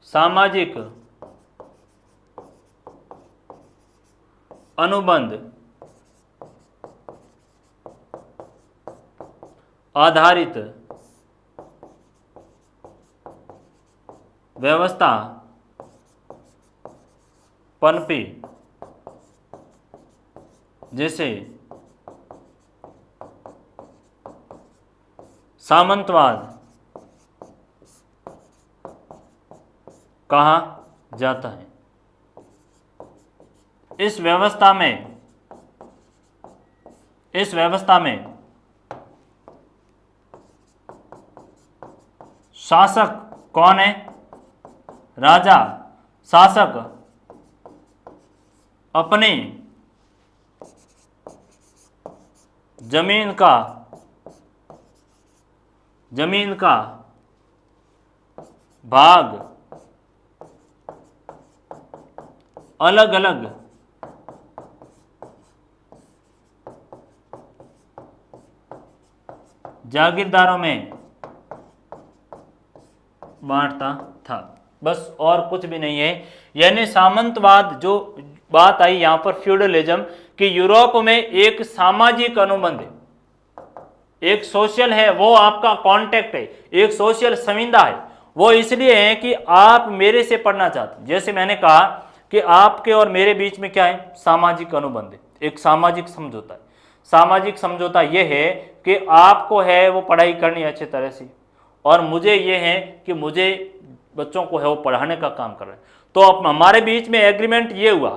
सामाजिक अनुबंध आधारित व्यवस्था पनपी, जिसे सामंतवाद कहा जाता है। इस व्यवस्था में शासक कौन है? राजा। शासक अपनी जमीन का भाग अलग अलग जागीरदारों में बांटता था, बस और कुछ भी नहीं है। यानी सामंतवाद जो बात आई यहां पर फ्यूडलिज्म कि यूरोप में एक सामाजिक अनुबंध है, एक सोशल है, वो आपका कॉन्टेक्ट है, एक सोशल संविदा है, वो इसलिए है कि आप मेरे से पढ़ना चाहते। जैसे मैंने कहा कि आपके और मेरे बीच में क्या है? सामाजिक अनुबंध है, एक सामाजिक समझौता है। सामाजिक समझौता ये है कि आपको है वो पढ़ाई करनी है अच्छी तरह से, और मुझे ये है कि मुझे बच्चों को है वो पढ़ाने का काम कर रहे हैं। तो अब हमारे बीच में एग्रीमेंट ये हुआ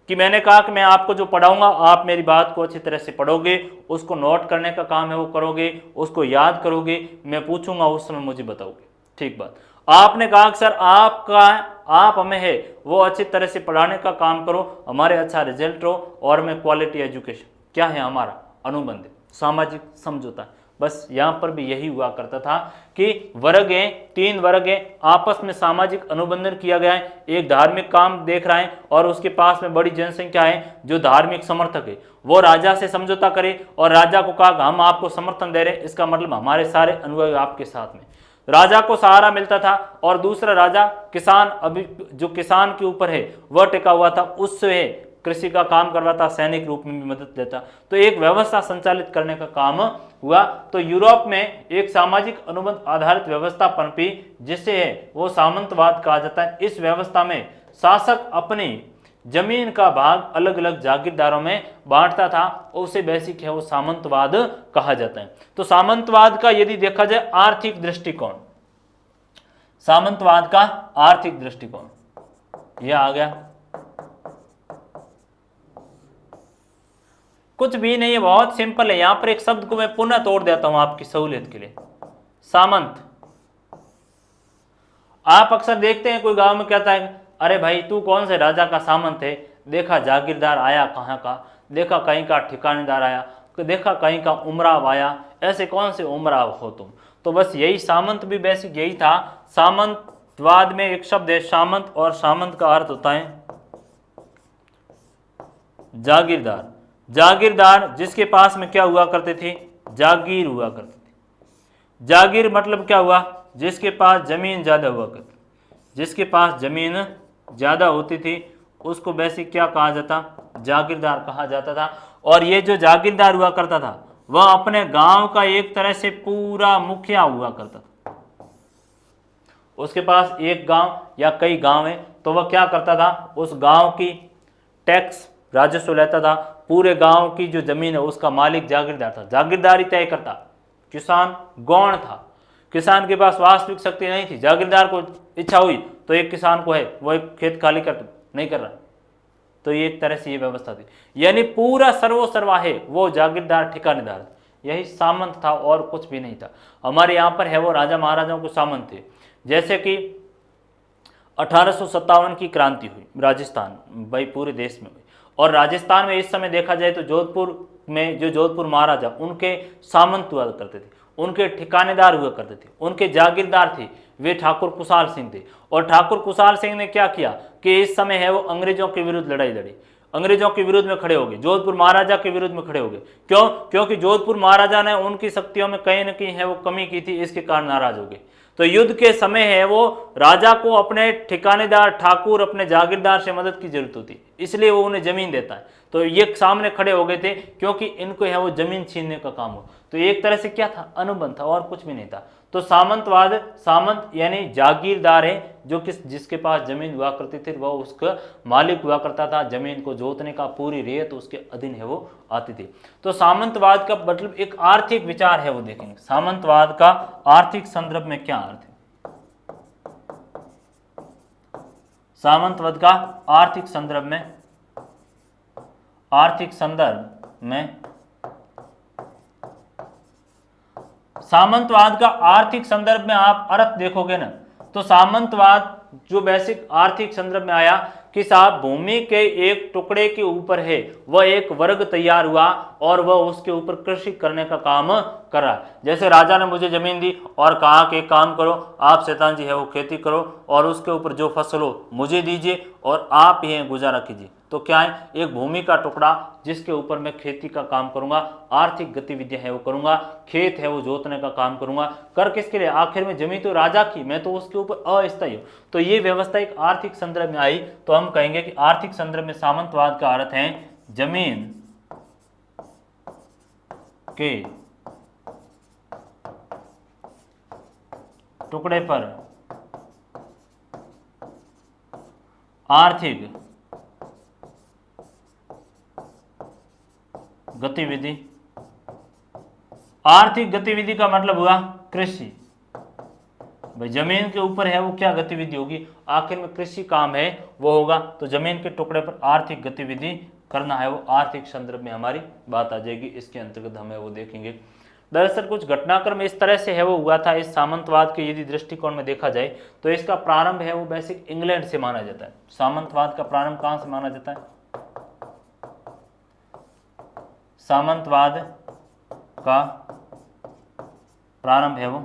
कि मैंने कहा कि मैं आपको जो पढ़ाऊंगा आप मेरी बात को अच्छी तरह से पढ़ोगे, उसको नोट करने का काम है वो करोगे, उसको याद करोगे, मैं पूछूंगा उस समय मुझे बताओगे। ठीक बात। आपने कहा कि सर आप हमें है वो अच्छी तरह से पढ़ाने का काम करो, हमारे अच्छा रिजल्ट हो और मैं क्वालिटी एजुकेशन, क्या है हमारा अनुबंध, सामाजिक समझौता। बस यहाँ पर भी यही हुआ करता था कि वर्ग हैं, 3 वर्ग हैं, आपस में सामाजिक अनुबंधन किया गया है। एक धार्मिक काम देख रहा है और उसके पास में बड़ी जनसंख्या है जो धार्मिक समर्थक है, वो राजा से समझौता करे और राजा को कहा हम आपको समर्थन दे रहे हैं, इसका मतलब हमारे सारे अनुयायी आपके साथ में। राजा को सहारा मिलता था और दूसरा राजा किसान, अभी जो किसान के ऊपर है वह टिका हुआ था, उससे कृषि का काम करवाता, सैनिक रूप में भी मदद देता। तो एक व्यवस्था संचालित करने का काम हुआ। तो यूरोप में एक सामाजिक अनुबंध आधारित व्यवस्था पनपी जिसे है वो सामंतवाद कहा जाता है। इस व्यवस्था में शासक अपनी जमीन का भाग अलग अलग जागीरदारों में बांटता था, उसे बेसिक है वो सामंतवाद कहा जाता है। तो सामंतवाद का यदि देखा जाए आर्थिक दृष्टिकोण, सामंतवाद का आर्थिक दृष्टिकोण यह आ गया, कुछ भी नहीं है, बहुत सिंपल है। यहां पर एक शब्द को मैं पुनः तोड़ देता हूं आपकी सहूलियत के लिए। सामंत, आप अक्सर देखते हैं कोई गांव में कहता है अरे भाई तू कौन से राजा का सामंत है, देखा जागीरदार आया कहाँ का, देखा कहीं का ठिकानेदार आया, देखा कहीं का उमराव आया, ऐसे कौन से उमराव हो तुम। तो बस यही सामंत भी बेसिक यही था। सामंतवाद में एक शब्द है सामंत, और सामंत का अर्थ होता है जागीरदार। जागीरदार जिसके पास में क्या हुआ करते थे? जागीर हुआ करते थे। जागीर मतलब क्या हुआ? जिसके पास जमीन ज्यादा हुआ करती, जिसके पास जमीन ज्यादा होती थी उसको बेसिक क्या कहा जाता? जागीरदार कहा जाता था। और ये जो जागीरदार हुआ करता था वह अपने गांव का एक तरह से पूरा मुखिया हुआ करता था। उसके पास एक गांव या कई गांव है तो वह क्या करता था? उस गांव की टैक्स राजस्व लेता था, पूरे गांव की जो जमीन है उसका मालिक जागीरदार था, जागीरदारी तय करता। किसान गौण था, किसान के पास वास्तविक शक्ति नहीं थी। जागीरदार को इच्छा हुई तो एक किसान को है वो एक खेत खाली कर नहीं कर रहा, तो ये एक तरह से ये व्यवस्था थी। यानी पूरा सर्वोसर्वा है वो जागीरदार ठिकानेदार, यही सामंत था और कुछ भी नहीं था। हमारे यहाँ पर है वो राजा महाराजाओं के सामंत थे। जैसे कि 1857 की क्रांति हुई राजस्थान भाई पूरे देश में हुई, और राजस्थान में इस समय देखा जाए तो जोधपुर में जो जोधपुर महाराजा उनके सामंत हुआ करते थे, उनके ठिकानेदार हुआ करते थे, उनके जागीरदार थे, वे ठाकुर कुशाल सिंह थे। और ठाकुर कुशाल सिंह ने क्या किया कि इस समय है वो अंग्रेजों के विरुद्ध लड़ाई लड़ी, अंग्रेजों के विरुद्ध में खड़े हो गए, जोधपुर महाराजा के विरुद्ध में खड़े हो गए। क्यों? क्योंकि जोधपुर महाराजा ने उनकी शक्तियों में कहीं न कहीं है वो कमी की थी, इसके कारण नाराज हो गए। तो युद्ध के समय है वो राजा को अपने ठिकानेदार ठाकुर अपने जागीरदार से मदद की जरूरत होती, इसलिए वो उन्हें जमीन देता है। तो ये सामने खड़े हो गए थे क्योंकि इनको है वो जमीन छीनने का काम हो। तो एक तरह से क्या था, अनुबंध था और कुछ भी नहीं था। तो सामंतवाद, सामंत यानी जागीरदार है जो जिसके पास जमीन हुआ करती थी वह उसका मालिक हुआ करता था, जमीन को जोतने का पूरी रेत उसके अधीन है वो आती थी। तो सामंतवाद का मतलब एक आर्थिक विचार है वो देखेंगे। सामंतवाद का आर्थिक संदर्भ में क्या अर्थ है? सामंतवाद का आर्थिक संदर्भ में, आर्थिक संदर्भ में सामंतवाद का आर्थिक संदर्भ में आप अर्थ देखोगे ना, तो सामंतवाद जो बेसिक आर्थिक संदर्भ में आया कि साहब भूमि के एक टुकड़े के ऊपर है वह एक वर्ग तैयार हुआ और वह उसके ऊपर कृषि करने का काम कर रहा है। जैसे राजा ने मुझे जमीन दी और कहा कि काम करो आप शैतान जी है वो खेती करो और उसके ऊपर जो फसल हो मुझे दीजिए और आप ही गुजारा कीजिए। तो क्या है, एक भूमि का टुकड़ा जिसके ऊपर मैं खेती का काम करूंगा, आर्थिक गतिविधियां है वो करूंगा, खेत है वो जोतने का काम करूंगा। कर किसके लिए? आखिर में जमीन तो राजा की, मैं तो उसके ऊपर अस्थायी हूं। तो ये व्यवस्था एक आर्थिक संदर्भ में आई, तो हम कहेंगे कि आर्थिक संदर्भ में सामंतवाद का अर्थ है जमीन के टुकड़े पर आर्थिक गतिविधि। आर्थिक गतिविधि का मतलब हुआ कृषि। भाई जमीन के ऊपर है वो क्या गतिविधि होगी, आखिर में कृषि काम है वो होगा। तो जमीन के टुकड़े पर आर्थिक गतिविधि करना है वो आर्थिक संदर्भ में हमारी बात आ जाएगी। इसके अंतर्गत हमें वो देखेंगे। दरअसल कुछ घटनाक्रम इस तरह से है वो हुआ था इस सामंतवाद के यदि दृष्टिकोण में देखा जाए तो इसका प्रारंभ है वो बेसिक इंग्लैंड से माना जाता है। सामंतवाद का प्रारंभ कहां से माना जाता है? सामंतवाद का प्रारंभ है वो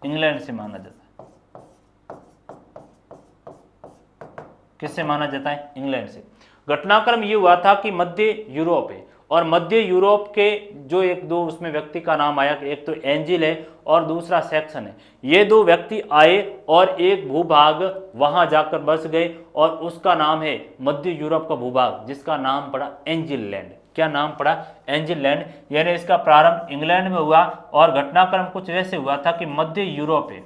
इंग्लैंड से माना जाता है। किससे माना जाता है? इंग्लैंड से। घटनाक्रम ये हुआ था कि मध्य यूरोप है और मध्य यूरोप के जो एक दो उसमें व्यक्ति का नाम आया, एक तो एंजिल है और दूसरा सैक्सन है। ये दो व्यक्ति आए और एक भूभाग वहां जाकर बस गए और उसका नाम है मध्य यूरोप का भूभाग, जिसका नाम पड़ा एंजिल लैंड। क्या नाम पड़ा? Angel land. यानी इसका प्रारंभ इंग्लैंड में हुआ और घटनाक्रम कुछ वैसे हुआ था कि मध्य यूरोप है,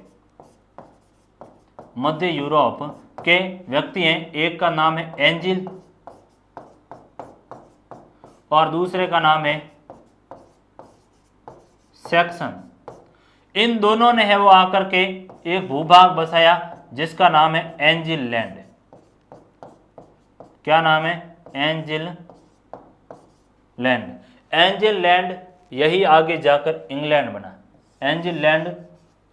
मध्य यूरोप के व्यक्ति हैं, एक का नाम है एंजिल और दूसरे का नाम है सैक्सन। इन दोनों ने है वो आकर के एक भूभाग बसाया जिसका नाम है एंजिल लैंड। क्या नाम है? Angel land. एंजिल लैंड यही आगे जाकर इंग्लैंड बना। एंजिल लैंड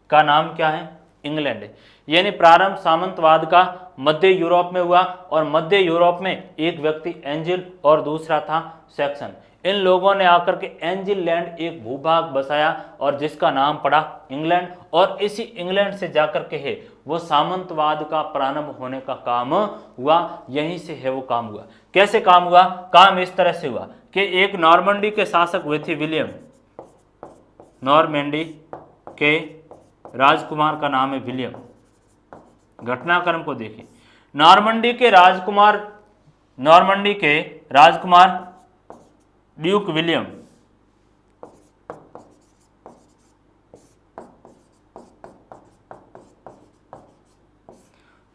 का नाम क्या है? इंग्लैंड है। यानी प्रारंभ सामंतवाद का मध्य यूरोप में हुआ और मध्य यूरोप में एक व्यक्ति एंजिल और दूसरा था सैक्सन। इन लोगों ने आकर के एंजिल लैंड एक भूभाग बसाया और जिसका नाम पड़ा इंग्लैंड, और इसी इंग्लैंड से जाकर के है वो सामंतवाद का प्रारंभ होने का काम हुआ। यहीं से है वो काम हुआ। कैसे काम हुआ? काम इस तरह से हुआ कि एक नॉर्मंडी के शासक हुए थे विलियम। नॉर्मंडी के राजकुमार का नाम है विलियम। घटनाक्रम को देखिए। नॉर्मंडी के राजकुमार ड्यूक विलियम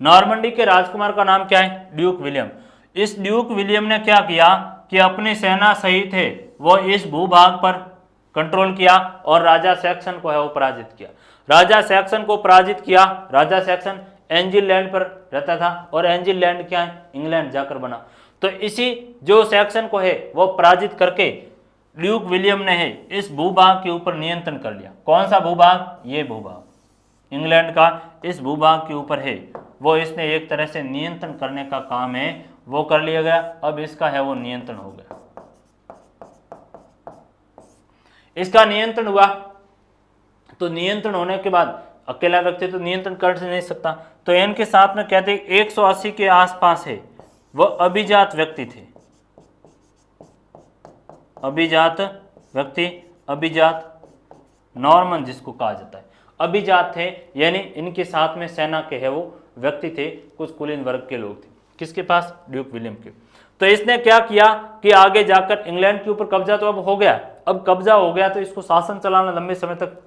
नॉर्मंडी के राजकुमार का नाम क्या है? Duke William. इस ड्यूक विलियम ने क्या किया कि अपनी सेना सहित है वो इस भूभाग पर कंट्रोल किया और राजा सैक्सन को है वो पराजित किया। राजा सैक्सन को पराजित किया। राजा सैक्सन एंजिल लैंड पर रहता था और एंजिल लैंड क्या है, इंग्लैंड जाकर बना। तो इसी जो सैक्सन को है वो पराजित करके ड्यूक विलियम ने है इस भूभाग के ऊपर नियंत्रण कर लिया। कौन सा भूभाग, ये भूभाग इंग्लैंड का इस भूभाग के ऊपर है वो इसने एक तरह से नियंत्रण करने का काम है वो कर लिया गया। अब इसका है वो नियंत्रण हो गया, इसका नियंत्रण हुआ। तो नियंत्रण होने के बाद अकेला व्यक्ति तो नियंत्रण कर नहीं सकता, तो इनके साथ में कहते 180 के आसपास है वो अभिजात व्यक्ति थे। अभिजात व्यक्ति, अभिजात नॉर्मन जिसको कहा जाता है, अभिजात थे, यानी इनके साथ में सेना के है वो व्यक्ति थे, कुछ कुलीन वर्ग के लोग थे। किसके पास, ड्यूक विलियम के। तो इसने क्या किया कि आगे जाकर इंग्लैंड के ऊपर कब्जा तो अब हो गया। अब कब्जा हो गया तो इसको शासन चलाना लंबे समय तक,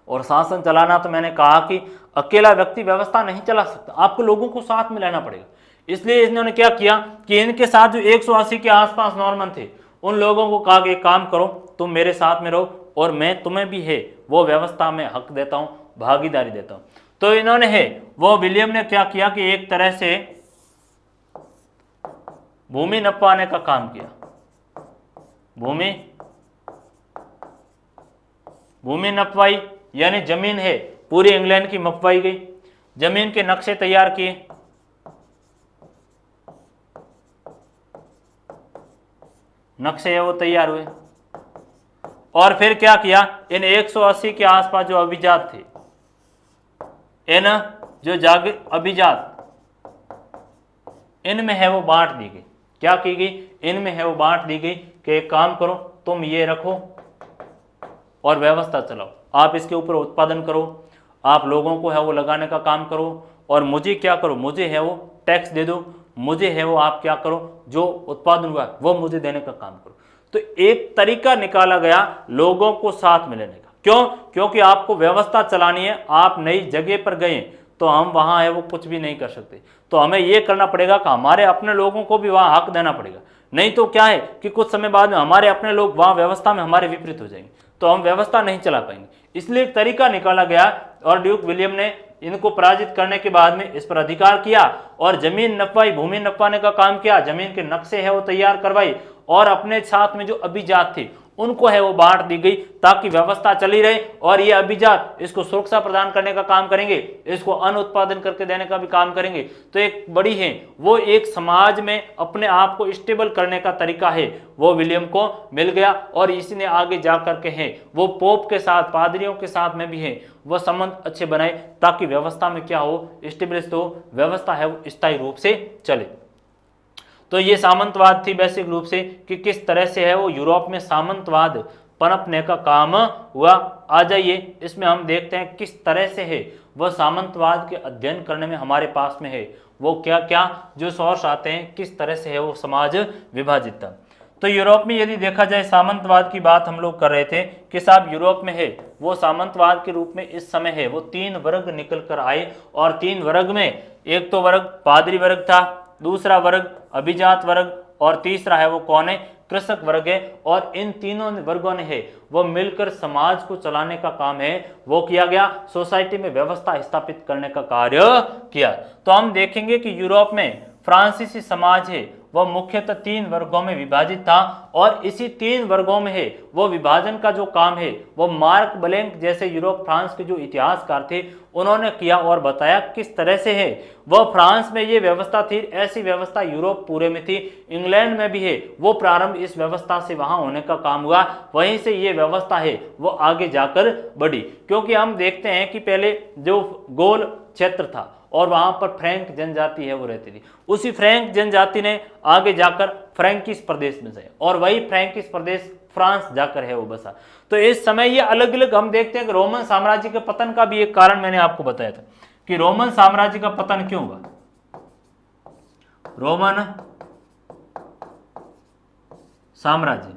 और शासन चलाना तो मैंने कहा कि अकेला व्यक्ति व्यवस्था नहीं चला सकता, आपको लोगों को साथ में लेना पड़ेगा। इसलिए इन्होंने क्या किया कि इनके साथ जो 180 के आसपास नॉर्मन थे उन लोगों को कहा कि एक काम करो, तुम मेरे साथ में रहो और मैं तुम्हें भी है वो व्यवस्था में हक देता हूं, भागीदारी देता हूं। तो इन्होंने है वो विलियम ने क्या किया कि एक तरह से भूमि नपवाने का काम किया। भूमि नपवाई, यानी जमीन है पूरी इंग्लैंड की मपवाई गई, जमीन के नक्शे तैयार किए। नक्शे है वो तैयार हुए और फिर क्या किया, इन 180 के आसपास जो अभिजात थे, इन जो अभिजात, इनमें है वो बांट दी गई। क्या की गई, इनमें है वो बांट दी गई कि एक काम करो, तुम ये रखो और व्यवस्था चलाओ, आप इसके ऊपर उत्पादन करो, आप लोगों को है वो लगाने का काम करो, और मुझे क्या करो, मुझे है वो टैक्स दे दो, मुझे है वो आप क्या करो, जो उत्पादन हुआ वो मुझे देने का काम करो। तो एक तरीका निकाला गया लोगों को साथ में लेने का। क्यों, क्योंकि आपको व्यवस्था चलानी है, आप नई जगह पर गए तो हम वहां है वो कुछ भी नहीं कर सकते, तो हमें ये करना पड़ेगा कि हमारे अपने लोगों को भी वहां हक देना पड़ेगा। नहीं तो क्या है कि कुछ समय बाद में हमारे अपने लोग वहां व्यवस्था में हमारे विपरीत हो जाएंगे, तो हम व्यवस्था नहीं चला पाएंगे। इसलिए एक तरीका निकाला गया और ड्यूक विलियम ने इनको पराजित करने के बाद में इस पर अधिकार किया और जमीन नपवाई, भूमि नपवाने का काम किया, जमीन के नक्शे है वो तैयार करवाई और अपने साथ में जो अभिजात थे उनको है वो बांट दी गई ताकि व्यवस्था चली रहे। और ये अभिजात इसको सुरक्षा प्रदान करने का काम करेंगे, इसको अन्न उत्पादन करके देने का भी काम करेंगे। तो एक बड़ी है वो एक समाज में अपने आप को स्टेबल करने का तरीका है वो विलियम को मिल गया और इसी ने आगे जा करके है वो पोप के साथ, पादरियों के साथ में भी है वो संबंध अच्छे बनाए ताकि व्यवस्था में क्या हो, स्टेबलिश हो, व्यवस्था है वो स्थायी रूप से चले। तो ये सामंतवाद थी बेसिक रूप से कि किस तरह से है वो यूरोप में सामंतवाद पनपने का काम हुआ। आ जाइए इसमें हम देखते हैं किस तरह से है वह सामंतवाद के अध्ययन करने में हमारे पास में है वो क्या क्या जो सोर्स आते हैं, किस तरह से है वो समाज विभाजित था। तो यूरोप में यदि देखा जाए सामंतवाद की बात हम लोग कर रहे थे कि साहब यूरोप में है वो सामंतवाद के रूप में इस समय है वो 3 वर्ग निकल कर आए और 3 वर्ग में एक तो वर्ग पादरी वर्ग था, दूसरा वर्ग अभिजात वर्ग और तीसरा है वो कौन है, कृषक वर्ग है। और इन तीनों वर्गों ने है वो मिलकर समाज को चलाने का काम है वो किया गया, सोसाइटी में व्यवस्था स्थापित करने का कार्य किया। तो हम देखेंगे कि यूरोप में फ्रांसीसी समाज है वह मुख्यतः 3 वर्गों में विभाजित था और इसी 3 वर्गों में है वो विभाजन का जो काम है वो मार्क ब्लैंक जैसे यूरोप फ्रांस के जो इतिहासकार थे उन्होंने किया और बताया किस तरह से है वह फ्रांस में ये व्यवस्था थी। ऐसी व्यवस्था यूरोप पूरे में थी, इंग्लैंड में भी है वो प्रारंभ इस व्यवस्था से वहां होने का काम हुआ, वहीं से ये व्यवस्था है वो आगे जाकर बढ़ी। क्योंकि हम देखते हैं कि पहले जो गोल क्षेत्र था और वहां पर फ्रैंक जनजाति है वो रहती थी, उसी फ्रैंक जनजाति ने आगे जाकर फ्रैंकिश प्रदेश में जाए और वही फ्रैंकिश प्रदेश फ्रांस जाकर है वो बसा। तो इस समय ये अलग अलग हम देखते हैं कि रोमन साम्राज्य के पतन का भी एक कारण मैंने आपको बताया था कि रोमन साम्राज्य का पतन क्यों हुआ। रोमन साम्राज्य,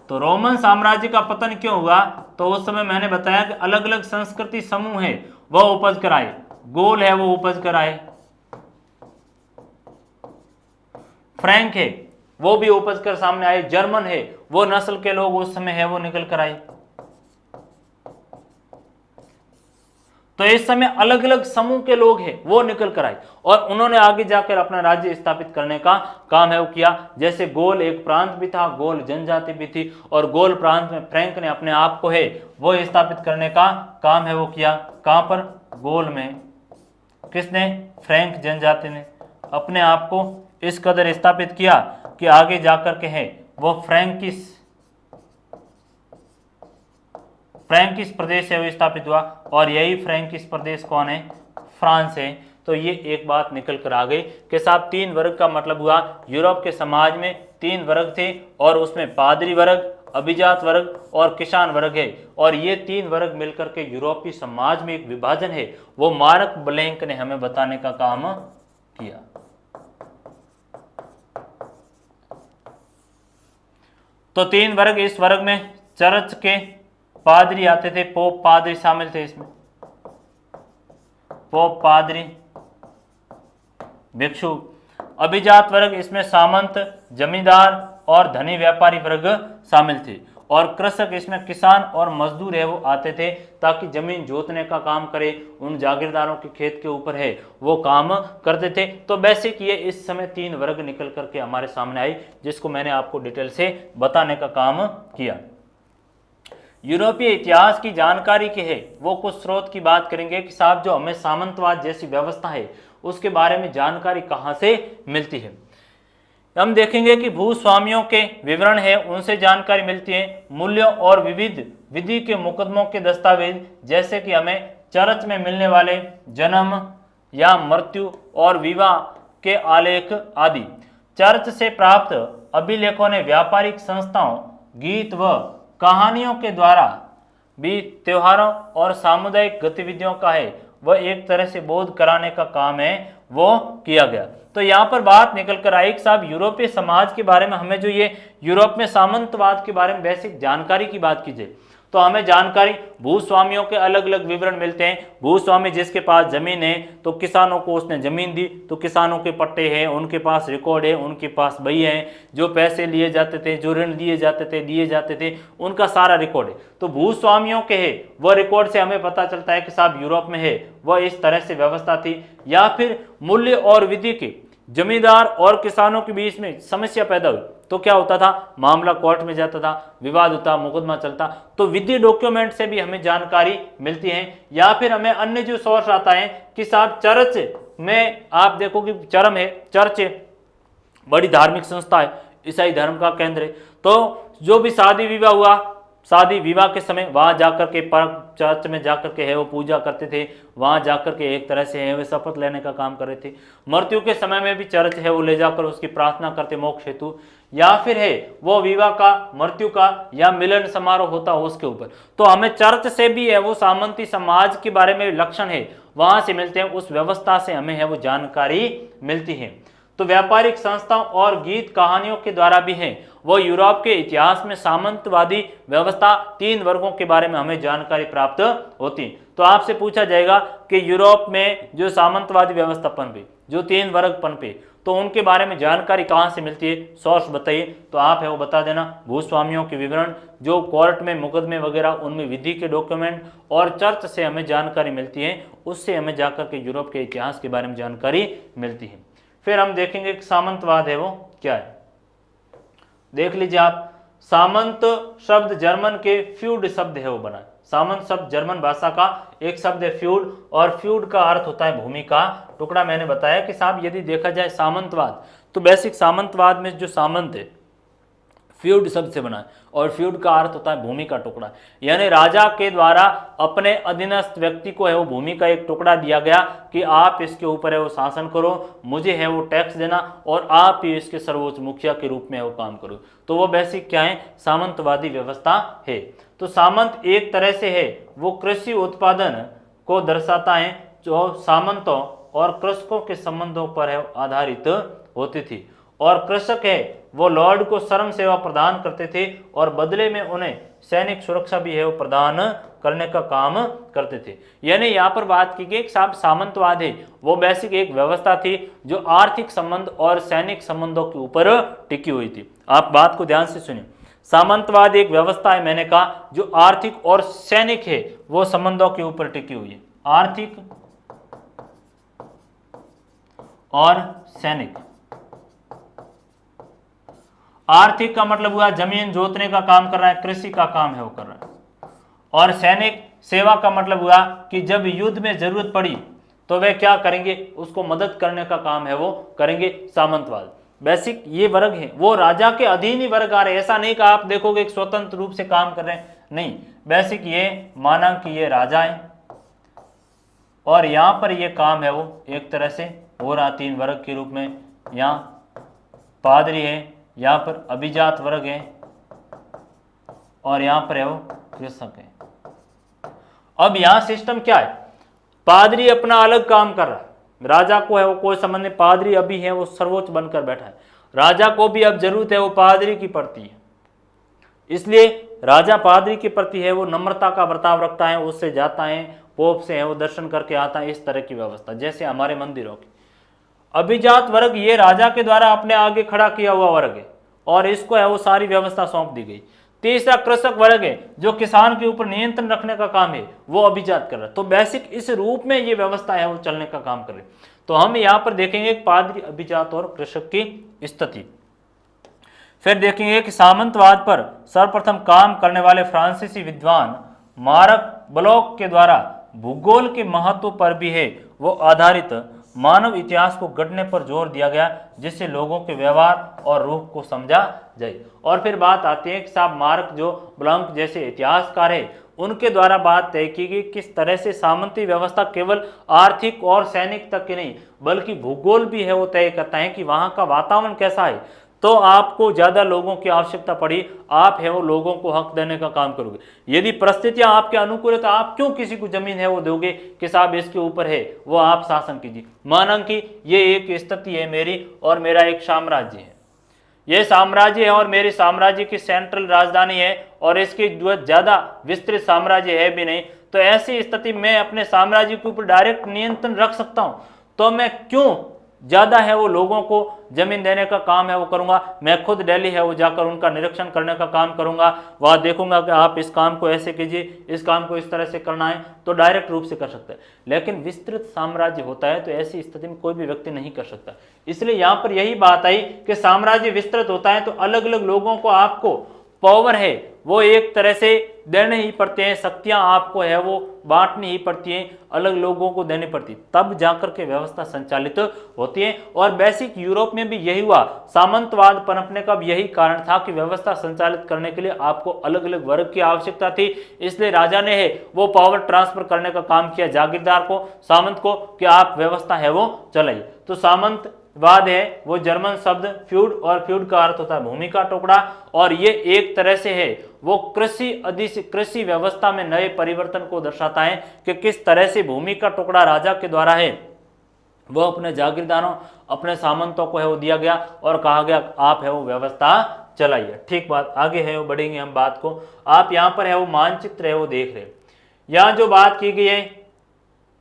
तो रोमन साम्राज्य का पतन क्यों हुआ, तो उस समय मैंने बताया कि अलग अलग संस्कृति समूह है वह उपज कर आए, गोल है वो उपज कर आए, फ्रैंक है वो भी उपज कर सामने आए। जर्मन है, वो नस्ल के लोग उस समय है वो निकल कर आए। तो इस समय अलग अलग समूह के लोग हैं वो निकल कर आए और उन्होंने आगे जाकर अपना राज्य स्थापित करने का काम है वो किया। जैसे गोल एक प्रांत भी था, गोल जनजाति भी थी, और गोल प्रांत में फ्रैंक ने अपने आप को है वो स्थापित करने का काम है वो किया। कहां पर? गोल में। किसने? फ्रैंक जनजाति ने अपने आप को इस कदर स्थापित किया कि आगे जाकर के है वो फ्रैंकिस प्रदेश है वो स्थापित हुआ। और यही फ्रैंकिस प्रदेश कौन है? फ्रांस है। तो ये एक बात निकल कर आ गई कि साहब 3 वर्ग का मतलब हुआ यूरोप के समाज में 3 वर्ग थे और उसमें पादरी वर्ग, अभिजात वर्ग और किसान वर्ग है। और ये 3 वर्ग मिलकर के यूरोपीय समाज में एक विभाजन है वो मार्क ब्लैंक ने हमें बताने का काम किया। तो 3 वर्ग, इस वर्ग में चर्च के पादरी आते थे, पोप पादरी शामिल थे इसमें, पोप पादरी, भिक्षु। अभिजात वर्ग, इसमें सामंत, जमींदार और धनी व्यापारी वर्ग शामिल थे। और कृषक, इसमें किसान और मजदूर है वो आते थे ताकि जमीन जोतने का काम करे, उन जागीरदारों के खेत के ऊपर है वो काम करते थे। तो बेसिक ये इस समय 3 वर्ग निकल करके हमारे सामने आई जिसको मैंने आपको डिटेल से बताने का काम किया। यूरोपीय इतिहास की जानकारी के है वो कुछ स्रोत की बात करेंगे कि साहब जो हमें सामंतवाद जैसी व्यवस्था है उसके बारे में जानकारी कहाँ से मिलती है। हम देखेंगे कि भूस्वामियों के विवरण है उनसे जानकारी मिलती है। मूल्यों और विविध विधि के मुकदमों के दस्तावेज, जैसे कि हमें चर्च में मिलने वाले जन्म या मृत्यु और विवाह के आलेख आदि। चर्च से प्राप्त अभिलेखों ने व्यापारिक संस्थाओं, गीत व कहानियों के द्वारा भी त्योहारों और सामुदायिक गतिविधियों का है वह एक तरह से बोध कराने का काम है वो किया गया। तो यहाँ पर बात निकल कर आई कि साहब यूरोपीय समाज के बारे में हमें जो ये यूरोप में सामंतवाद के बारे में बेसिक जानकारी की बात कीजिए तो हमें जानकारी भूस्वामियों के अलग अलग विवरण मिलते हैं। भूस्वामी जिसके पास जमीन है तो किसानों को उसने जमीन दी तो किसानों के पट्टे हैं, उनके पास रिकॉर्ड है, उनके पास बही है, जो पैसे लिए जाते थे, जो ऋण दिए जाते थे उनका सारा रिकॉर्ड है। तो भूस्वामियों के है वह रिकॉर्ड से हमें पता चलता है कि साहब यूरोप में है वह इस तरह से व्यवस्था थी। या फिर मूल्य और विधि के जमींदार और किसानों के बीच में समस्या पैदा हुई तो क्या होता था? मामला कोर्ट में जाता था, विवाद होता, मुकदमा चलता। तो विधि डॉक्यूमेंट से भी हमें जानकारी मिलती है। या फिर हमें अन्य जो सोर्स आता है कि साहब चर्च में आप देखो कि चरम है, चर्च बड़ी धार्मिक संस्था है, ईसाई धर्म का केंद्र है। तो जो भी शादी विवाह हुआ, शादी विवाह के समय वहां जाकर के चर्च में जाकर के है वो पूजा करते थे, वहां जाकर के एक तरह से है वे शपथ लेने का काम कर रहे थे। मृत्यु के समय में भी चर्च है वो ले जाकर उसकी प्रार्थना करते मोक्ष हेतु। या फिर है वो विवाह का, मृत्यु का या मिलन समारोह होता हो उसके ऊपर। तो हमें चर्च से भी है वो सामंती समाज के बारे में लक्षण है वहां से मिलते हैं, उस व्यवस्था से हमें है वो जानकारी मिलती है। तो व्यापारिक संस्थाओं और गीत कहानियों के द्वारा भी है वो यूरोप के इतिहास में सामंतवादी व्यवस्था 3 वर्गों के बारे में हमें जानकारी प्राप्त होती है। तो आपसे पूछा जाएगा कि यूरोप में जो सामंतवादी व्यवस्था पनपी, जो 3 वर्ग पनपे, तो उनके बारे में जानकारी कहाँ से मिलती है? सोर्स बताइए। तो आप है वो बता देना भूस्वामियों के विवरण, जो कोर्ट में मुकदमे वगैरह उनमें विधि के डॉक्यूमेंट, और चर्च से हमें जानकारी मिलती है, उससे हमें जाकर के यूरोप के इतिहास के बारे में जानकारी मिलती है। फिर हम देखेंगे कि सामंतवाद है वो क्या है। देख लीजिए आप, सामंत शब्द जर्मन के फ्यूड शब्द है वो बना है। सामंत शब्द जर्मन भाषा का एक शब्द है फ्यूड, और फ्यूड का अर्थ होता है भूमि का टुकड़ा। मैंने बताया कि साहब यदि देखा जाए सामंतवाद तो बेसिक सामंतवाद में जो सामंत है फ्यूड शब्द से बना है, और फ्यूड का अर्थ होता है भूमि का टुकड़ा। यानी राजा के द्वारा अपने अधीनस्थ व्यक्ति को है वो भूमि का एक टुकड़ा दिया गया कि आप इसके ऊपर है वो शासन करो, मुझे है वो टैक्स देना, और आप ही इसके सर्वोच्च मुखिया के रूप में है वो काम करो। तो वो बेसिक क्या है? सामंतवादी व्यवस्था है। तो सामंत एक तरह से है वो कृषि उत्पादन को दर्शाता है जो सामंतों और कृषकों के संबंधों पर है आधारित होती थी। और कृषक है वो लॉर्ड को श्रम सेवा प्रदान करते थे और बदले में उन्हें सैनिक सुरक्षा भी है वो प्रदान करने का काम करते थे। यानी यहाँ पर बात की गई सामंतवाद है वो बेसिक एक व्यवस्था थी जो आर्थिक संबंध और सैनिक संबंधों के ऊपर टिकी हुई थी। आप बात को ध्यान से सुनिए, सामंतवाद एक व्यवस्था है, मैंने कहा, जो आर्थिक और सैनिक है वो संबंधों के ऊपर टिकी हुई है। आर्थिक और सैनिक, आर्थिक का मतलब हुआ जमीन जोतने का काम कर रहा है, कृषि का काम है वो कर रहा है, और सैनिक सेवा का मतलब हुआ कि जब युद्ध में जरूरत पड़ी तो वे क्या करेंगे, उसको मदद करने का काम है वो करेंगे। सामंतवाद बेसिक ये वर्ग है वो राजा के अधीन ही वर्ग आ रहे हैं, ऐसा नहीं कि आप देखोगे एक स्वतंत्र रूप से काम कर रहे हैं, नहीं, बेसिक ये माना कि ये राजा है और यहां पर ये काम है वो एक तरह से हो रहा तीन वर्ग के रूप में। यहाँ पादरी है, यहाँ पर अभिजात वर्ग है और यहाँ पर है वो कृषक है। अब यहाँ सिस्टम क्या है, पादरी अपना अलग काम कर रहा है, राजा को है वो कोई संबंध नहीं, पादरी अभी है वो सर्वोच्च बनकर बैठा है, राजा को भी अब जरूरत है वो पादरी की पड़ती है, इसलिए राजा पादरी के प्रति है वो नम्रता का बर्ताव रखता है, उससे जाता है, पोप से है वो दर्शन करके आता है, इस तरह की व्यवस्था जैसे हमारे मंदिरों की। अभिजात वर्ग ये राजा के द्वारा अपने आगे खड़ा किया हुआ वर्ग है और इसको है वो सारी व्यवस्था सौंप दी गई। तीसरा कृषक वर्ग है जो किसान के ऊपर नियंत्रण रखने का काम है वो अभिजात कर रहा है। तो बेसिक इस रूप में ये व्यवस्था है वो चलने का काम कर रही। तो हम यहाँ पर देखेंगे पादरी, अभिजात और कृषक की स्थिति। फिर देखेंगे कि सामंतवाद पर सर्वप्रथम काम करने वाले फ्रांसीसी विद्वान मार्क ब्लॉक के द्वारा भूगोल के महत्व पर भी है वो आधारित मानव इतिहास को गढ़ने पर जोर दिया गया, जिससे लोगों के व्यवहार और रूप को समझा जाए। और फिर बात आती है कि साहब मार्क जो ब्लॉक जैसे इतिहासकार है उनके द्वारा बात तय की गई किस तरह से सामंती व्यवस्था केवल आर्थिक और सैनिक तक की नहीं बल्कि भूगोल भी है वो तय करता है कि वहां का वातावरण कैसा है। तो आपको ज्यादा लोगों की आवश्यकता पड़ी, आप है वो लोगों को हक देने का काम करोगे। यदि परिस्थितियां आपके अनुकूल है तो आप क्यों किसी को जमीन है वो दोगे कि साहब इसके ऊपर है वो आप शासन कीजिए। माना कि ये एक स्थिति है मेरी और मेरा एक साम्राज्य है, ये साम्राज्य है और मेरे साम्राज्य की सेंट्रल राजधानी है और इसकी जो ज्यादा विस्तृत साम्राज्य है भी नहीं, तो ऐसी स्थिति में अपने साम्राज्य के ऊपर डायरेक्ट नियंत्रण रख सकता हूं। तो मैं क्यों ज्यादा है वो लोगों को जमीन देने का काम है वो करूंगा। मैं खुद दिल्ली है वो जाकर उनका निरीक्षण करने का काम करूंगा, वहां देखूंगा कि आप इस काम को ऐसे कीजिए, इस काम को इस तरह से करना है, तो डायरेक्ट रूप से कर सकते हैं। लेकिन विस्तृत साम्राज्य होता है तो ऐसी स्थिति में कोई भी व्यक्ति नहीं कर सकता। इसलिए यहां पर यही बात आई कि साम्राज्य विस्तृत होता है तो अलग अलग लोगों को आपको पावर है वो एक तरह से देने ही पड़ते हैं, शक्तियां आपको है वो बांटनी ही पड़ती हैं, अलग लोगों को देनी पड़ती, तब जाकर के व्यवस्था संचालित होती है। और बेसिक यूरोप में भी यही हुआ, सामंतवाद पनपने का यही कारण था कि व्यवस्था संचालित करने के लिए आपको अलग अलग वर्ग की आवश्यकता थी। इसलिए राजा ने है वो पावर ट्रांसफर करने का काम किया जागीरदार को, सामंत को, कि आप व्यवस्था है वो चलाइए। तो सामंत वाद है वो जर्मन शब्द फ्यूड, और फ्यूड का अर्थ होता है भूमि का टुकड़ा, और ये एक तरह से है वो कृषि व्यवस्था में नए परिवर्तन को दर्शाता है कि किस तरह से भूमि का टुकड़ा राजा के द्वारा है वो अपने जागीरदारों, अपने सामंतों को है वो दिया गया और कहा गया आप है वो व्यवस्था चलाइए। ठीक बात, आगे है वो बढ़ेंगे हम बात को। आप यहाँ पर है वो मानचित्र है वो देख रहे हैं, यहाँ जो बात की गई है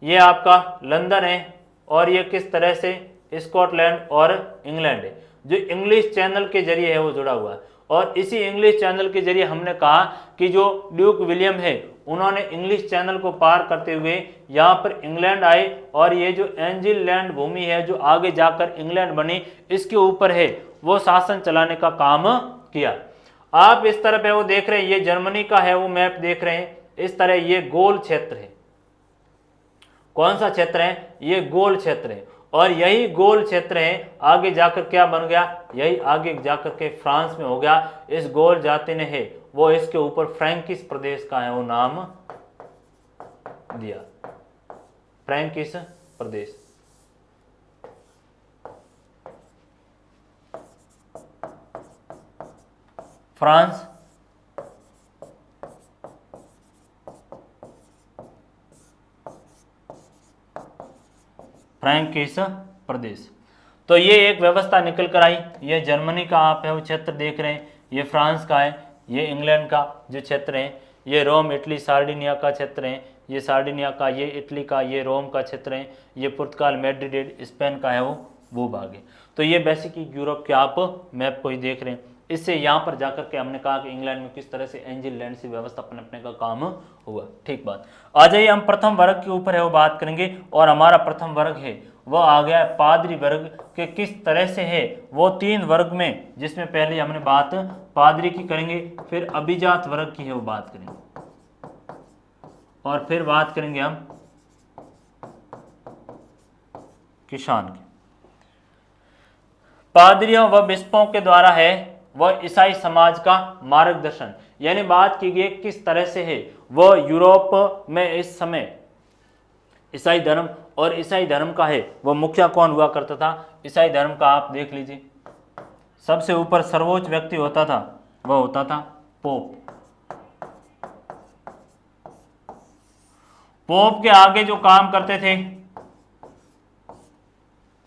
ये आपका लंदन है और ये किस तरह से स्कॉटलैंड और इंग्लैंड है जो इंग्लिश चैनल के जरिए है वो जुड़ा हुआ है। और इसी इंग्लिश चैनल के जरिए हमने कहा कि जो ड्यूक विलियम है उन्होंने इंग्लिश चैनल को पार करते हुए यहाँ पर इंग्लैंड आए और ये जो एंजिल लैंड भूमि है जो आगे जाकर इंग्लैंड बनी इसके ऊपर है वो शासन चलाने का काम किया। आप इस तरफ है वो देख रहे हैं, ये जर्मनी का है वो मैप देख रहे हैं, इस तरह ये गोल क्षेत्र है। कौन सा क्षेत्र है? ये गोल क्षेत्र है और यही गोल क्षेत्र है आगे जाकर क्या बन गया, यही आगे जाकर के फ्रांस में हो गया। इस गोल जाति ने है वो इसके ऊपर फ्रैंकिश प्रदेश का है वो नाम दिया, फ्रैंकिश प्रदेश। फ्रांस फ्रैंकिश प्रदेश। तो ये एक व्यवस्था निकल कर आई। ये जर्मनी का आप है वो क्षेत्र देख रहे हैं, ये फ्रांस का है, ये इंग्लैंड का जो क्षेत्र है, ये रोम इटली सार्डिनिया का क्षेत्र है, ये सार्डिनिया का, ये इटली का, ये रोम का क्षेत्र है, ये पुर्तगाल मैड्रिड स्पेन का है वो भाग है। तो ये बेसिक यूरोप के आप मैप को ही देख रहे हैं। इससे यहाँ पर जाकर के हमने कहा कि इंग्लैंड में किस तरह से एंजिल लैंड से व्यवस्था अपने का काम हुआ। ठीक बात। आ जाइए हम प्रथम वर्ग के ऊपर है वो बात करेंगे, और हमारा प्रथम वर्ग है वह आ गया पादरी वर्ग के किस तरह से है वो 3 वर्ग में, जिसमें पहले हमने बात पादरी की करेंगे, फिर अभिजात वर्ग की है वो बात करेंगे, और फिर बात करेंगे हम किसान की। पादरियों व बिशपों के द्वारा है वह ईसाई समाज का मार्गदर्शन, यानी बात की गई किस तरह से है वह यूरोप में इस समय ईसाई धर्म, और ईसाई धर्म का है वह मुखिया कौन हुआ करता था। ईसाई धर्म का आप देख लीजिए, सबसे ऊपर सर्वोच्च व्यक्ति होता था वह होता था पोप। पोप के आगे जो काम करते थे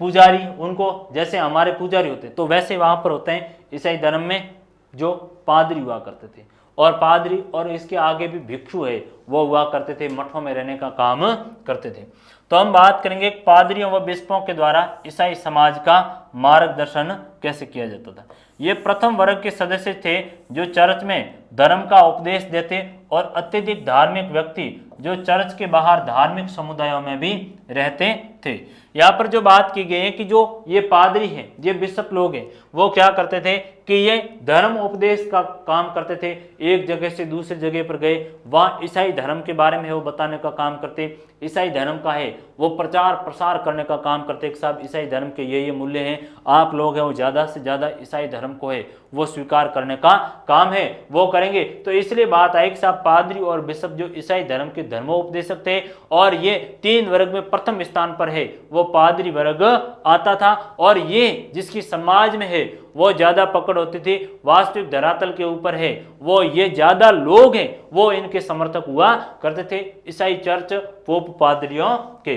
पुजारी, उनको जैसे हमारे पुजारी होते तो वैसे वहां पर होते हैं ईसाई धर्म में जो पादरी हुआ करते थे, और पादरी और इसके आगे भी भिक्षु है वो हुआ करते थे, मठों में रहने का काम करते थे। तो हम बात करेंगे पादरियों व बिशपों के द्वारा ईसाई समाज का मार्गदर्शन कैसे किया जाता था। ये प्रथम वर्ग के सदस्य थे जो चर्च में धर्म का उपदेश देते, और अत्यधिक धार्मिक व्यक्ति जो चर्च के बाहर धार्मिक समुदायों में भी रहते थे। यहाँ पर जो बात की गई है कि जो ये पादरी हैं, ये बिशप लोग हैं, वो क्या करते थे कि ये धर्म उपदेश का काम करते थे। एक जगह से दूसरी जगह पर गए, वहाँ ईसाई धर्म के बारे में वो बताने का काम करते, ईसाई धर्म का है वो प्रचार प्रसार करने का काम करते कि साहब ईसाई धर्म के ये मूल्य हैं, आप लोग हैं वो ज़्यादा से ज़्यादा ईसाई धर्म को है वो स्वीकार करने का काम है वो करेंगे। तो इसलिए बात आई कि साहब पादरी और बिशप जो ईसाई धर्म के धर्मोपदेशक थे, और ये 3 वर्ग में प्रथम स्थान पर है वो पादरी वर्ग आता था, और ये जिसकी समाज में है वो ज्यादा पकड़ होती थी, वास्तविक धरातल के ऊपर है वो ये ज्यादा लोग हैं वो इनके समर्थक हुआ करते थे, ईसाई चर्च पोप पादरियों के।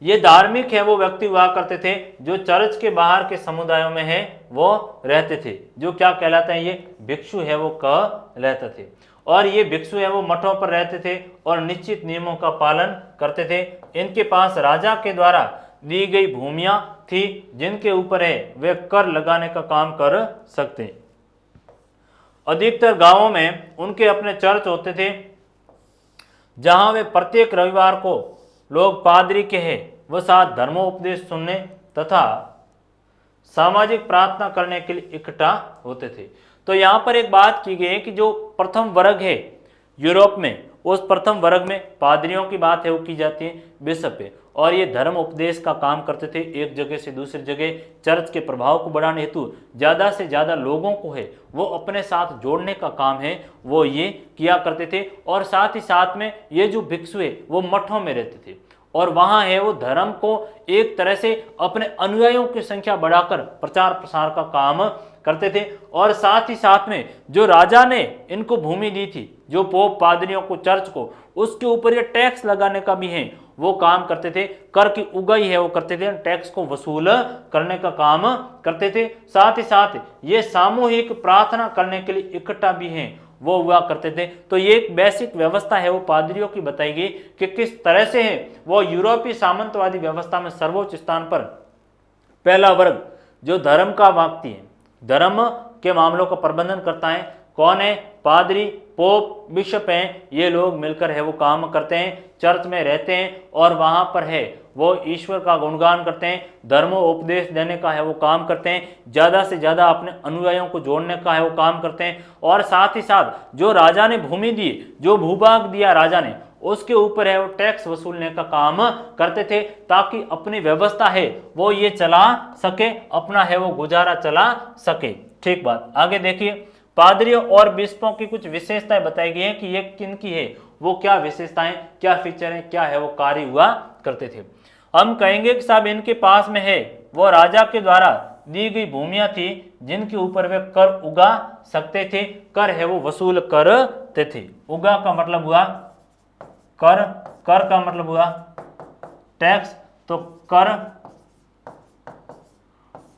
ये धार्मिक है वो व्यक्ति हुआ करते थे जो चर्च के बाहर के समुदायों में है वो रहते थे, जो क्या कहलाते हैं ये भिक्षु है वो कहलाते थे। और ये भिक्षु है वो मठों पर रहते थे और निश्चित नियमों का पालन करते थे। इनके पास राजा के द्वारा दी गई भूमियां थी जिनके ऊपर है वे कर लगाने का काम कर सकते। अधिकतर गांवों में उनके अपने चर्च होते थे जहां वे प्रत्येक रविवार को लोग पादरी के हैं वह साथ धर्मोपदेश सुनने तथा सामाजिक प्रार्थना करने के लिए इकट्ठा होते थे। तो यहाँ पर एक बात की गई है कि जो प्रथम वर्ग है यूरोप में, उस प्रथम वर्ग में पादरियों की बात है वो की जाती है, बिशप है, और ये धर्म उपदेश का काम करते थे। एक जगह से दूसरी जगह चर्च के प्रभाव को बढ़ाने हेतु ज़्यादा से ज़्यादा लोगों को है वो अपने साथ जोड़ने का काम है वो ये किया करते थे। और साथ ही साथ में ये जो भिक्षु है वो मठों में रहते थे और वहाँ है वो धर्म को एक तरह से अपने अनुयायियों की संख्या बढ़ाकर प्रचार प्रसार का काम करते थे। और साथ ही साथ में जो राजा ने इनको भूमि दी थी, जो पोप पादरियों को, चर्च को, उसके ऊपर ये टैक्स लगाने का भी है वो काम करते थे। कर की उगाही है वो करते थे, टैक्स को वसूल करने का काम करते थे। साथ ही साथ ये सामूहिक प्रार्थना करने के लिए इकट्ठा भी हैं वो हुआ करते थे। तो ये एक बेसिक व्यवस्था है वो पादरियों की बताई गई कि किस तरह से है वो यूरोपीय सामंतवादी व्यवस्था में सर्वोच्च स्थान पर पहला वर्ग जो धर्म का व्यक्ति है, धर्म के मामलों का प्रबंधन करता है, कौन है? पादरी, पोप, बिशप हैं, ये लोग मिलकर है वो काम करते हैं, चर्च में रहते हैं और वहां पर है वो ईश्वर का गुणगान करते हैं, धर्मोपदेश देने का है वो काम करते हैं, ज़्यादा से ज़्यादा अपने अनुयायियों को जोड़ने का है वो काम करते हैं। और साथ ही साथ जो राजा ने भूमि दी, जो भूभाग दिया राजा ने, उसके ऊपर है वो टैक्स वसूलने का काम करते थे ताकि अपनी व्यवस्था है वो ये चला सके, अपना है वो गुजारा चला सके। ठीक बात। आगे देखिए, पादरियों और बिशपों की कुछ विशेषताएं बताई गई हैं कि ये किन की है, वो क्या विशेषताएं, क्या फीचर हैं, क्या है वो कार्य हुआ करते थे। हम कहेंगे कि साहब इनके पास में है वो राजा के द्वारा दी गई भूमियां थी जिनके ऊपर वे कर उगा सकते थे, कर है वो वसूल करते थे। उगा का मतलब हुआ कर, कर का मतलब हुआ टैक्स, तो कर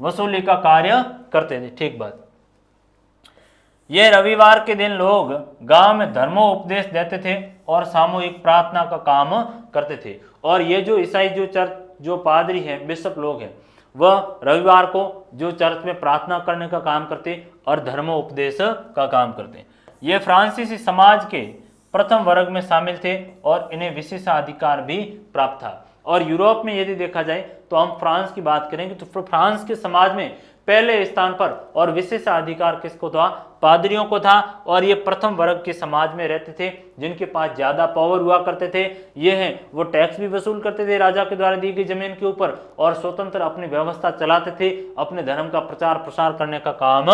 वसूली का कार्य करते थे। ठीक बात। ये रविवार के दिन लोग गांव में धर्मोपदेश देते थे और सामूहिक प्रार्थना का काम करते थे। और ये जो ईसाई जो चर्च जो पादरी हैं, बिशप लोग हैं, वह रविवार को जो चर्च में प्रार्थना करने का काम करते और धर्मोपदेश का काम करते। ये फ्रांसीसी समाज के प्रथम वर्ग में शामिल थे और इन्हें विशेषाधिकार भी प्राप्त था। और यूरोप में यदि देखा जाए तो हम फ्रांस की बात करेंगे तो फ्रांस के समाज में पहले स्थान पर और विशेषाधिकार किसको था? पादरियों को था। और ये प्रथम वर्ग के समाज में रहते थे जिनके पास ज्यादा पावर हुआ करते थे। ये हैं वो टैक्स भी वसूल करते थे राजा के द्वारा दी गई जमीन के ऊपर और स्वतंत्र अपनी व्यवस्था चलाते थे, अपने धर्म का प्रचार प्रसार करने का काम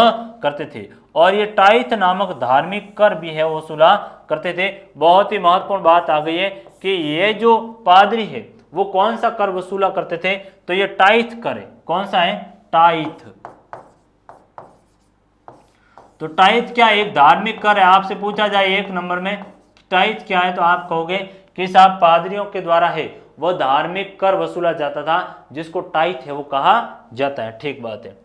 करते थे। और ये टाइथ नामक धार्मिक कर भी है वो वसूला करते थे। बहुत ही महत्वपूर्ण बात आ गई है कि ये जो पादरी है वो कौन सा कर वसूला करते थे? तो ये टाइथ कर है। कौन सा है? टाइथ। तो टाइथ क्या? एक धार्मिक कर है। आपसे पूछा जाए 1 नंबर में टाइथ क्या है तो आप कहोगे कि साहब पादरियों के द्वारा है वह धार्मिक कर वसूला जाता था जिसको टाइथ है वो कहा जाता है। ठीक बात है।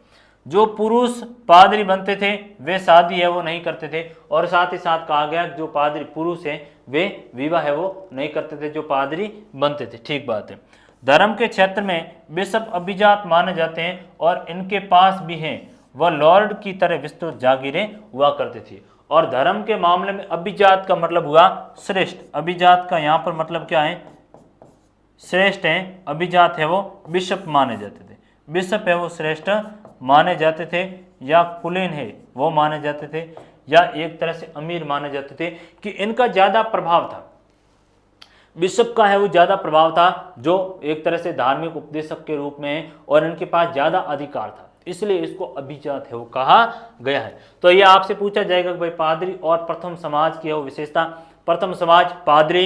जो पुरुष पादरी बनते थे वे शादी है वो नहीं करते थे। और साथ ही साथ कहा गया जो पादरी पुरुष हैं वे विवाह है वो नहीं करते थे जो पादरी बनते थे। ठीक बात है। धर्म के क्षेत्र में बिशप अभिजात माने जाते हैं और इनके पास भी हैं वह लॉर्ड की तरह विस्तृत जागीरें हुआ करते थे। और धर्म के मामले में अभिजात का मतलब हुआ श्रेष्ठ। अभिजात का यहाँ पर मतलब क्या है? श्रेष्ठ है। अभिजात है वो बिशप माने जाते थे। बिशप है वो श्रेष्ठ माने जाते थे या कुलीन है वो माने जाते थे या एक तरह से अमीर माने जाते थे कि इनका ज्यादा प्रभाव था। बिशप का है वो ज्यादा प्रभाव था जो एक तरह से धार्मिक उपदेशक के रूप में है और इनके पास ज्यादा अधिकार था, इसलिए इसको अभिजात है वो कहा गया है। तो ये आपसे पूछा जाएगा कि भाई पादरी और प्रथम समाज की है वो विशेषता। प्रथम समाज पादरी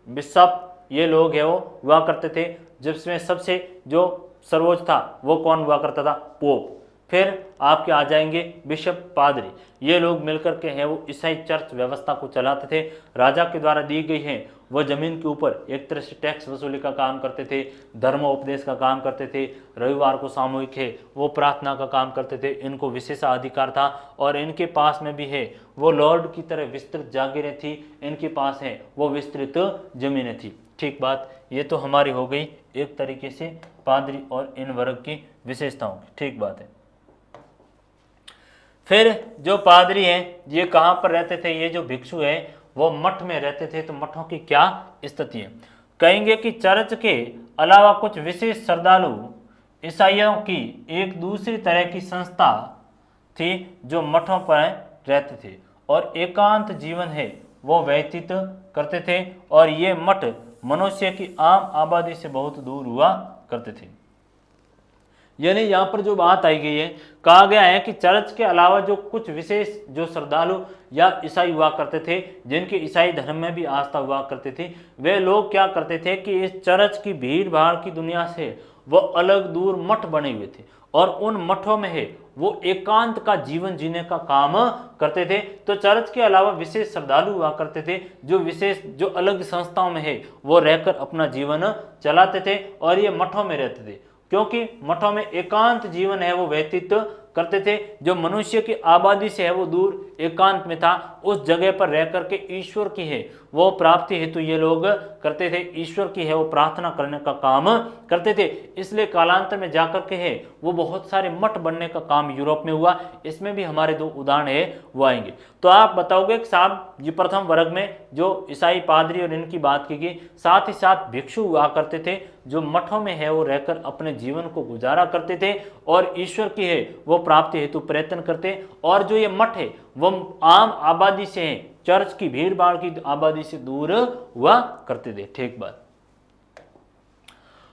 बिशप ये लोग है वो हुआ करते थे जिसमें सबसे जो सर्वोच्च था वो कौन हुआ करता था? पोप। फिर आपके आ जाएंगे बिशप पादरी। ये लोग मिलकर के हैं वो ईसाई चर्च व्यवस्था को चलाते थे। राजा के द्वारा दी गई है वह जमीन के ऊपर एक तरह से टैक्स वसूली का काम करते थे, धर्मोपदेश का काम करते थे, रविवार को सामूहिक है वो प्रार्थना का काम करते थे। इनको विशेषाधिकार था और इनके पास में भी है वो लॉर्ड की तरह विस्तृत जागीरें थी। इनके पास है वो विस्तृत जमीनें थी। ठीक बात। ये तो हमारी हो गई एक तरीके से पादरी और इन वर्ग की विशेषताओं की। ठीक बात है। फिर जो पादरी हैं ये कहाँ पर रहते थे? ये जो भिक्षु है वो मठ में रहते थे। तो मठों की क्या स्थिति है? कहेंगे कि चर्च के अलावा कुछ विशेष श्रद्धालु ईसाइयों की एक दूसरी तरह की संस्था थी जो मठों पर रहते थे और एकांत जीवन है वो व्यतीत करते थे। और ये मठ मनुष्य की आम आबादी से बहुत दूर हुआ करते थे। यानी यहाँ पर जो बात आई गई है, कहा गया है कि चर्च के अलावा जो कुछ विशेष जो श्रद्धालु या ईसाई हुआ करते थे जिनके ईसाई धर्म में भी आस्था हुआ करते थे, वे लोग क्या करते थे कि इस चर्च की भीड़ भाड़ की दुनिया से वो अलग दूर मठ बने हुए थे और उन मठों में है वो एकांत का जीवन जीने का काम करते थे। तो चर्च के अलावा विशेष श्रद्धालु हुआ करते थे जो विशेष जो अलग संस्थाओं में है वो रहकर अपना जीवन चलाते थे और ये मठों में रहते थे क्योंकि मठों में एकांत जीवन है वो व्यतीत करते थे। जो मनुष्य की आबादी से है वो दूर एकांत में था, उस जगह पर रह करके ईश्वर की है वो प्राप्ति हेतु ये लोग करते थे, ईश्वर की है वो प्रार्थना करने का काम करते थे। इसलिए कालांतर में जाकर के है वो बहुत सारे मठ बनने का काम यूरोप में हुआ। इसमें भी हमारे 2 उदाहरण है वो आएंगे। तो आप बताओगे कि साहब ये प्रथम वर्ग में जो ईसाई पादरी और इनकी बात की गई, साथ ही साथ भिक्षु हुआ करते थे जो मठों में है वो रहकर अपने जीवन को गुजारा करते थे और ईश्वर की है वो प्राप्ति हेतु प्रयत्न करते। और जो ये मठ है वो आम आबादी से है, चर्च की भीड़ भाड़ की आबादी से दूर हुआ करते थे। ठीक बात।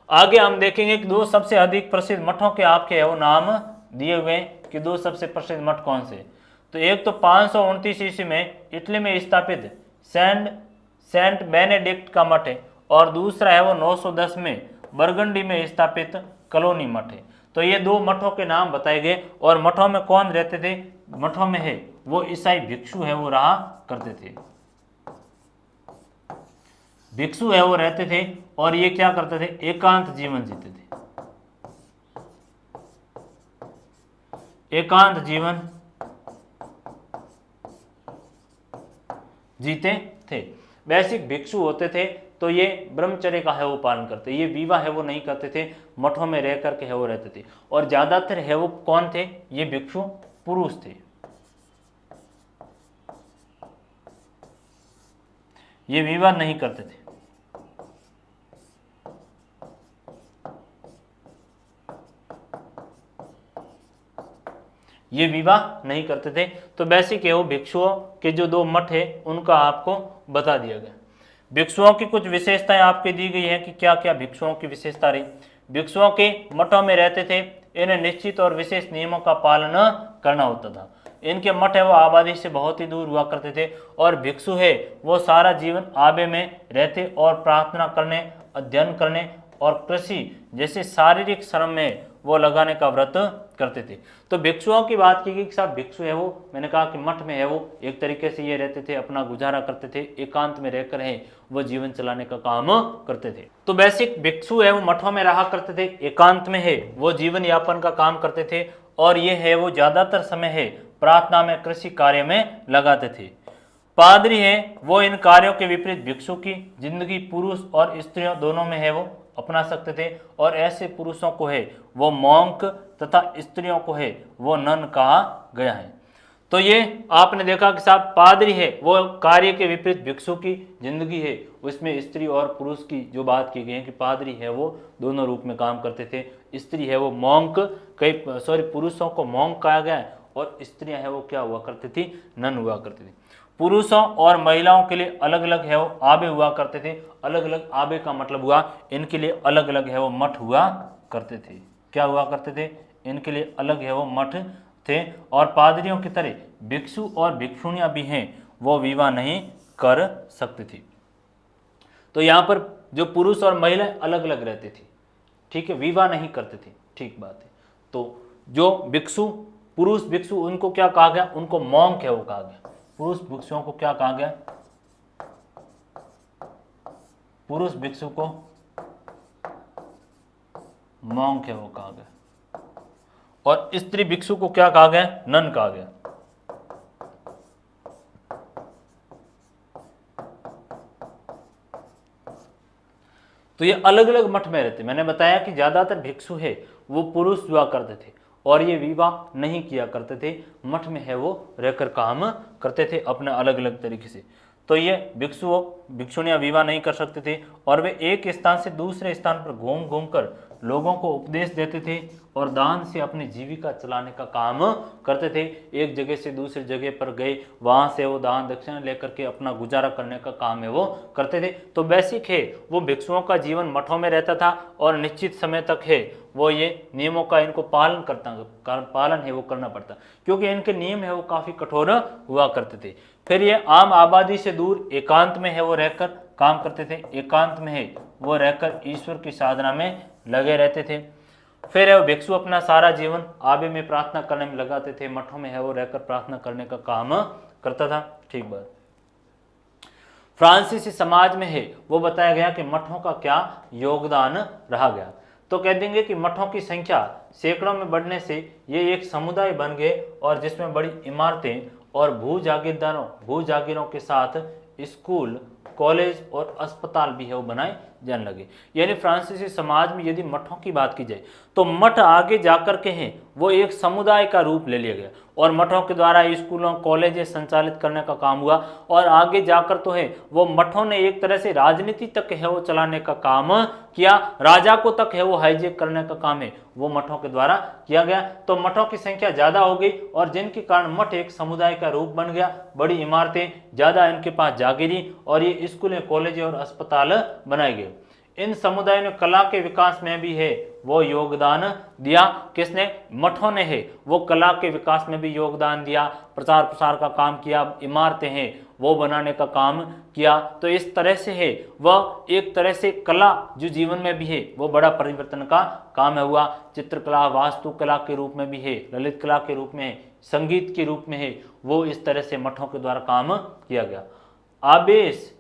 आगे हम देखेंगे कि 2 सबसे अधिक प्रसिद्ध मठों के आपके है वो नाम दिए हुए कि 2 सबसे प्रसिद्ध मठ कौन से। तो एक तो 529 ईस्वी में इटली में स्थापित सेंट बेनेडिक्ट का मठ है और दूसरा है वो 910 में बरगंडी में स्थापित कलोनी मठ है। तो ये 2 मठों के नाम बताए गए। और मठों में कौन रहते थे? मठों में है वो ईसाई भिक्षु है वो रहा करते थे, भिक्षु है वो रहते थे और ये क्या करते थे? एकांत जीवन जीते थे। एकांत जीवन जीते थे। वैश्विक भिक्षु होते थे तो ये ब्रह्मचर्य का है वो पालन करते, ये विवाह है वो नहीं करते थे, मठों में रह करके है वो रहते थे। और ज्यादातर है वो कौन थे, ये भिक्षु पुरुष थे, ये विवाह नहीं करते थे। ये विवाह नहीं करते थे। तो बेसिक है वो भिक्षुओं के जो दो मठ है उनका आपको बता दिया गया। भिक्षुओं की कुछ विशेषताएं आपके दी गई है कि क्या क्या भिक्षुओं की विशेषता रही। भिक्षुओं के मठों में रहते थे, इन्हें निश्चित और विशेष नियमों का पालन करना होता था। इनके मठ है वो आबादी से बहुत ही दूर हुआ करते थे और भिक्षु है वो सारा जीवन आबे में रहते और प्रार्थना करने, अध्ययन करने और कृषि जैसे शारीरिक श्रम में वो लगाने का व्रत करते थे। तो भिक्षुओं की बात की गई कि साहब भिक्षु है वो, मैंने कहा कि मठ में है वो एक तरीके से ये रहते थे, अपना गुजारा करते थे, एकांत में रहकर है वो जीवन चलाने का काम करते थे। तो बेसिक भिक्षु है वो मठों में रहा करते थे, एकांत में है वो जीवन यापन का काम करते थे और ये है वो ज्यादातर समय है प्रार्थना में, कृषि कार्य में लगाते थे। पादरी है वो इन कार्यों के विपरीत भिक्षु की जिंदगी पुरुष और स्त्रियों दोनों में है वो अपना सकते थे और ऐसे पुरुषों को है वो मॉन्क तथा स्त्रियों को है वो नन कहा गया है। तो ये आपने देखा कि साहब पादरी है वो कार्य के विपरीत भिक्षु की जिंदगी है, उसमें स्त्री और पुरुष की जो बात की गई है कि पादरी है वो दोनों रूप में काम करते थे, स्त्री है वो मॉन्क, पुरुषों को मॉन्क कहा गया है और स्त्रियां है वो क्या हुआ करती थी, नन हुआ करती थी। पुरुषों और महिलाओं के लिए अलग अलग है वो आबे हुआ करते थे। अलग अलग आबे का मतलब हुआ इनके लिए अलग अलग है वो मठ हुआ करते थे। क्या हुआ करते थे, इनके लिए अलग है वो मठ थे। और पादरियों की तरह भिक्षु और भिक्षुणियां भी हैं वो विवाह नहीं कर सकती थी। तो यहाँ पर जो पुरुष और महिलाएं अलग अलग रहती थी, ठीक है, विवाह नहीं करते थे, ठीक बात है। तो जो भिक्षु पुरुष भिक्षु उनको क्या कहा गया, उनको मॉन्क है वो कहा गया। पुरुष भिक्षुओं को क्या कहा गया, पुरुष भिक्षु को मॉन्क है वो कहा गया और स्त्री भिक्षु को क्या कहा गया, नन कहा गया। तो ये अलग अलग मठ में रहते। मैंने बताया कि ज्यादातर भिक्षु है वो पुरुष हुआ करते थे और ये विवाह नहीं किया करते थे, मठ में है वो रहकर काम करते थे अपने अलग अलग तरीके से। तो ये भिक्षुणियां विवाह नहीं कर सकते थे और वे एक स्थान से दूसरे स्थान पर घूम घूम कर लोगों को उपदेश देते थे और दान से अपनी जीविका चलाने का काम करते थे। एक जगह से दूसरी जगह पर गए, वहां से वो दान दक्षिणा लेकर के अपना गुजारा करने का काम है वो करते थे। तो बेसिक है वो भिक्षुओं का जीवन मठों में रहता था और निश्चित समय तक है वो ये नियमों का इनको पालन है वो करना पड़ता, क्योंकि इनके नियम है वो काफी कठोर हुआ करते थे। फिर ये आम आबादी से दूर एकांत में है वो रहकर काम करते थे, एकांत में है वो रहकर ईश्वर की साधना में लगे रहते थे। फिर वो भिक्षु अपना सारा जीवन आबे में प्रार्थना करने में लगाते थे, मठों में है वो रहकर प्रार्थना करने का काम करता था, ठीक बात। फ्रांसीसी समाज में है वो बताया गया कि मठों का क्या योगदान रहा गया। तो कह देंगे कि मठों की संख्या सैकड़ों में बढ़ने से ये एक समुदाय बन गए और जिसमें बड़ी इमारतें और भू जागीरों के साथ स्कूल, कॉलेज और अस्पताल भी है वो बनाए जाने लगे। यानी फ्रांसीसी समाज में यदि मठों की बात की जाए तो मठ आगे जाकर के हैं वो एक समुदाय का रूप ले लिया गया और मठों के द्वारा स्कूलों, कॉलेज संचालित करने का काम हुआ और आगे जाकर तो है वो मठों ने एक तरह से राजनीति तक है वो चलाने का काम किया, राजा को तक है वो हाईजेक करने का काम है वो मठों के द्वारा किया गया। तो मठों की संख्या ज्यादा हो गई और जिनके कारण मठ एक समुदाय का रूप बन गया, बड़ी इमारतें, ज्यादा इनके पास जागीरी और ये स्कूलें, कॉलेज और अस्पताल बनाए गए। इन समुदायों ने कला के विकास में भी है वो योगदान दिया। किसने, मठों ने है वो कला के विकास में भी योगदान दिया, प्रचार प्रसार का काम किया, इमारतें हैं वो बनाने का काम किया। तो इस तरह से है वह एक तरह से कला जो जीवन में भी है वो बड़ा परिवर्तन का काम है हुआ। चित्रकला, वास्तुकला के रूप में भी है, ललित कला के रूप में है, संगीत के रूप में है, वो इस तरह से मठों के द्वारा काम किया गया। आबेस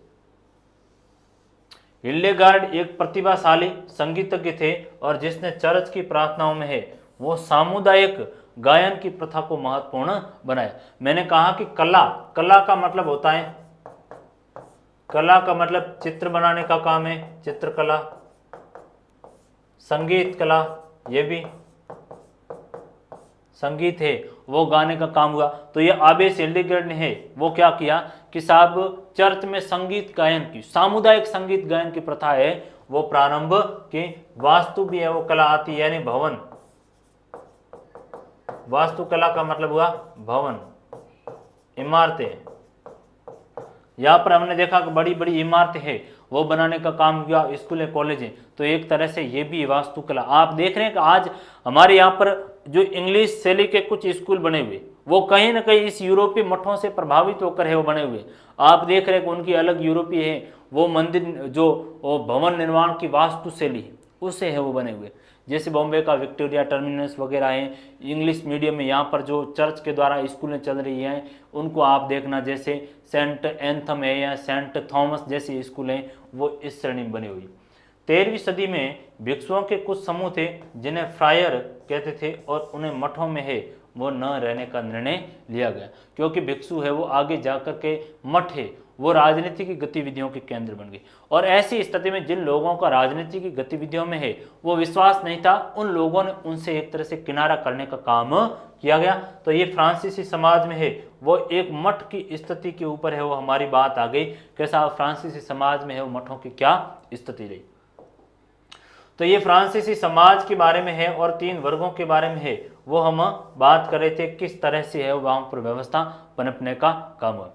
हिल्डेगार्ड एक प्रतिभाशाली संगीतज्ञ थे और जिसने चर्च की प्रार्थनाओं में है वो सामुदायिक गायन की प्रथा को महत्वपूर्ण बनाया। मैंने कहा कि कला, कला का मतलब होता है, कला का मतलब चित्र बनाने का काम है, चित्रकला, संगीत कला, ये भी संगीत है, वो गाने का काम हुआ। तो ये आबे सिल्डिगर ने है वो क्या किया कि साहब चर्च में संगीत गायन की, सामुदायिक संगीत गायन की प्रथा है वो प्रारंभ की। वास्तु भी है वो कला आती है, यानी भवन, वास्तुकला का मतलब हुआ भवन, इमारतें। यहाँ पर हमने देखा कि बड़ी बड़ी इमारतें हैं वो बनाने का काम किया, स्कूल है, कॉलेज है, तो एक तरह से ये भी वास्तुकला। आप देख रहे हैं कि आज हमारे यहाँ पर जो इंग्लिश शैली के कुछ स्कूल बने हुए वो कहीं ना कहीं इस यूरोपीय मठों से प्रभावित होकर है वो बने हुए। आप देख रहे हैं कि उनकी अलग यूरोपीय है वो मंदिर, जो वो भवन निर्माण की वास्तु शैली है उससे है वो बने हुए। जैसे बॉम्बे का विक्टोरिया टर्मिनस वगैरह है, इंग्लिश मीडियम में यहाँ पर जो चर्च के द्वारा स्कूलें चल रही हैं उनको आप देखना, जैसे सेंट एंथम है या सेंट थॉमस जैसी स्कूलें वो इस श्रेणी में बनी हुई। 13वीं सदी में भिक्षुओं के कुछ समूह थे जिन्हें फ्रायर कहते थे और उन्हें मठों में है वो न रहने का निर्णय लिया गया, क्योंकि भिक्षु है वो आगे जाकर के मठ है वो राजनीति की गतिविधियों के केंद्र बन गई। और ऐसी स्थिति में जिन लोगों का राजनीति की गतिविधियों में है वो विश्वास नहीं था, उन लोगों ने उनसे एक तरह से किनारा करने का काम किया गया। तो ये फ्रांसीसी समाज में है वो एक मठ की स्थिति के ऊपर है वो हमारी बात आ गई, कैसा फ्रांसीसी समाज में है वो मठों की क्या स्थिति रही। तो ये फ्रांसीसी समाज के बारे में है और 3 वर्गों के बारे में है वो हम बात कर रहे थे, किस तरह से है वहां पर व्यवस्था पनपने का काम हुआ।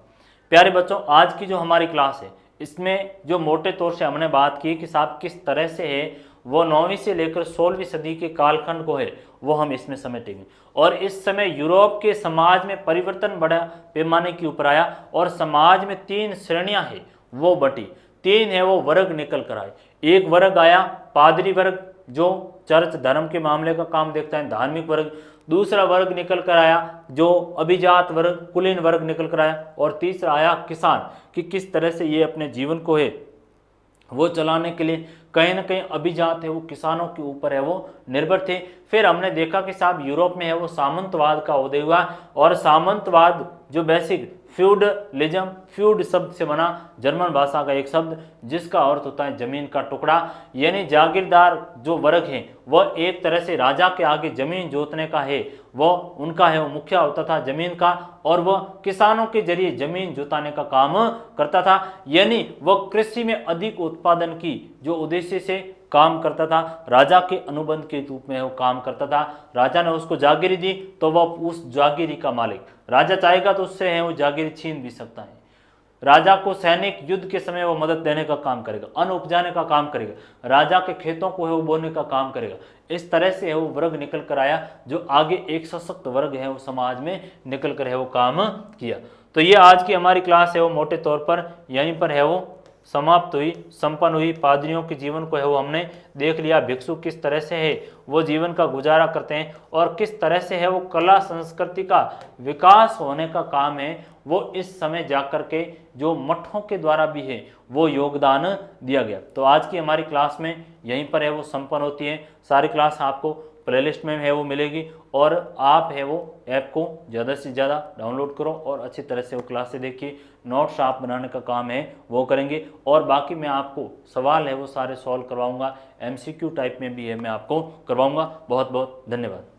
प्यारे बच्चों, आज की जो हमारी क्लास है इसमें जो मोटे तौर से हमने बात की कि साहब किस तरह से है वो 9वीं से लेकर 16वीं सदी के कालखंड को है वो हम इसमें समेटेंगे। और इस समय यूरोप के समाज में परिवर्तन बड़ा पैमाने के ऊपर आया और समाज में 3 श्रेणियां हैं वो बटी, 3 है वो वर्ग निकल कर आए। एक वर्ग आया पादरी वर्ग जो चर्च धर्म के मामले का काम देखता है, धार्मिक वर्ग। दूसरा वर्ग निकल कर आया जो अभिजात वर्ग, कुलीन वर्ग निकल कर आया। और तीसरा आया किसान, कि किस तरह से ये अपने जीवन को है वो चलाने के लिए कहीं ना कहीं अभिजात है वो किसानों के ऊपर है वो निर्भर थे। फिर हमने देखा कि साहब यूरोप में है वो सामंतवाद का उदय हुआ और सामंतवाद जो बेसिक फ्यूडलिज्म, फ्यूड शब्द से बना जर्मन भाषा का एक शब्द जिसका अर्थ होता है जमीन का टुकड़ा, यानी जागीरदार जो वर्ग है वह एक तरह से राजा के आगे जमीन जोतने का है वो उनका है वो मुखिया होता था जमीन का, और वह किसानों के जरिए जमीन जुताने का काम करता था, यानी वह कृषि में अधिक उत्पादन की जो उद्देश्य से काम करता था, राजा के अनुबंध के रूप में वो काम करता था। राजा ने उसको जागीरी दी तो वह उस जागीरी का मालिक, राजा चाहेगा तो उससे है वो जागीरी छीन भी सकता है। राजा को सैनिक युद्ध के समय वो मदद देने का काम करेगा, अन्न उपजाने का काम करेगा, राजा के खेतों को है वो बोने का काम करेगा। इस तरह से है वो वर्ग निकल कर आया जो आगे एक सशक्त वर्ग है वो समाज में निकल कर है वो काम किया। तो ये आज की हमारी क्लास है वो मोटे तौर पर यहीं पर है वो समाप्त हुई, संपन्न हुई। पादरियों के जीवन को है वो हमने देख लिया, भिक्षु किस तरह से है वो जीवन का गुजारा करते हैं और किस तरह से है वो कला संस्कृति का विकास होने का काम है वो इस समय जाकर के जो मठों के द्वारा भी है वो योगदान दिया गया। तो आज की हमारी क्लास में यहीं पर है वो संपन्न होती है। सारी क्लास आपको प्लेलिस्ट में है वो मिलेगी और आप है वो ऐप को ज़्यादा से ज़्यादा डाउनलोड करो और अच्छी तरह से वो क्लासें देखिए। नोट्स आप बनाने का काम है वो करेंगे और बाकी मैं आपको सवाल है वो सारे सॉल्व करवाऊंगा, MCQ टाइप में भी है मैं आपको करवाऊंगा। बहुत बहुत धन्यवाद।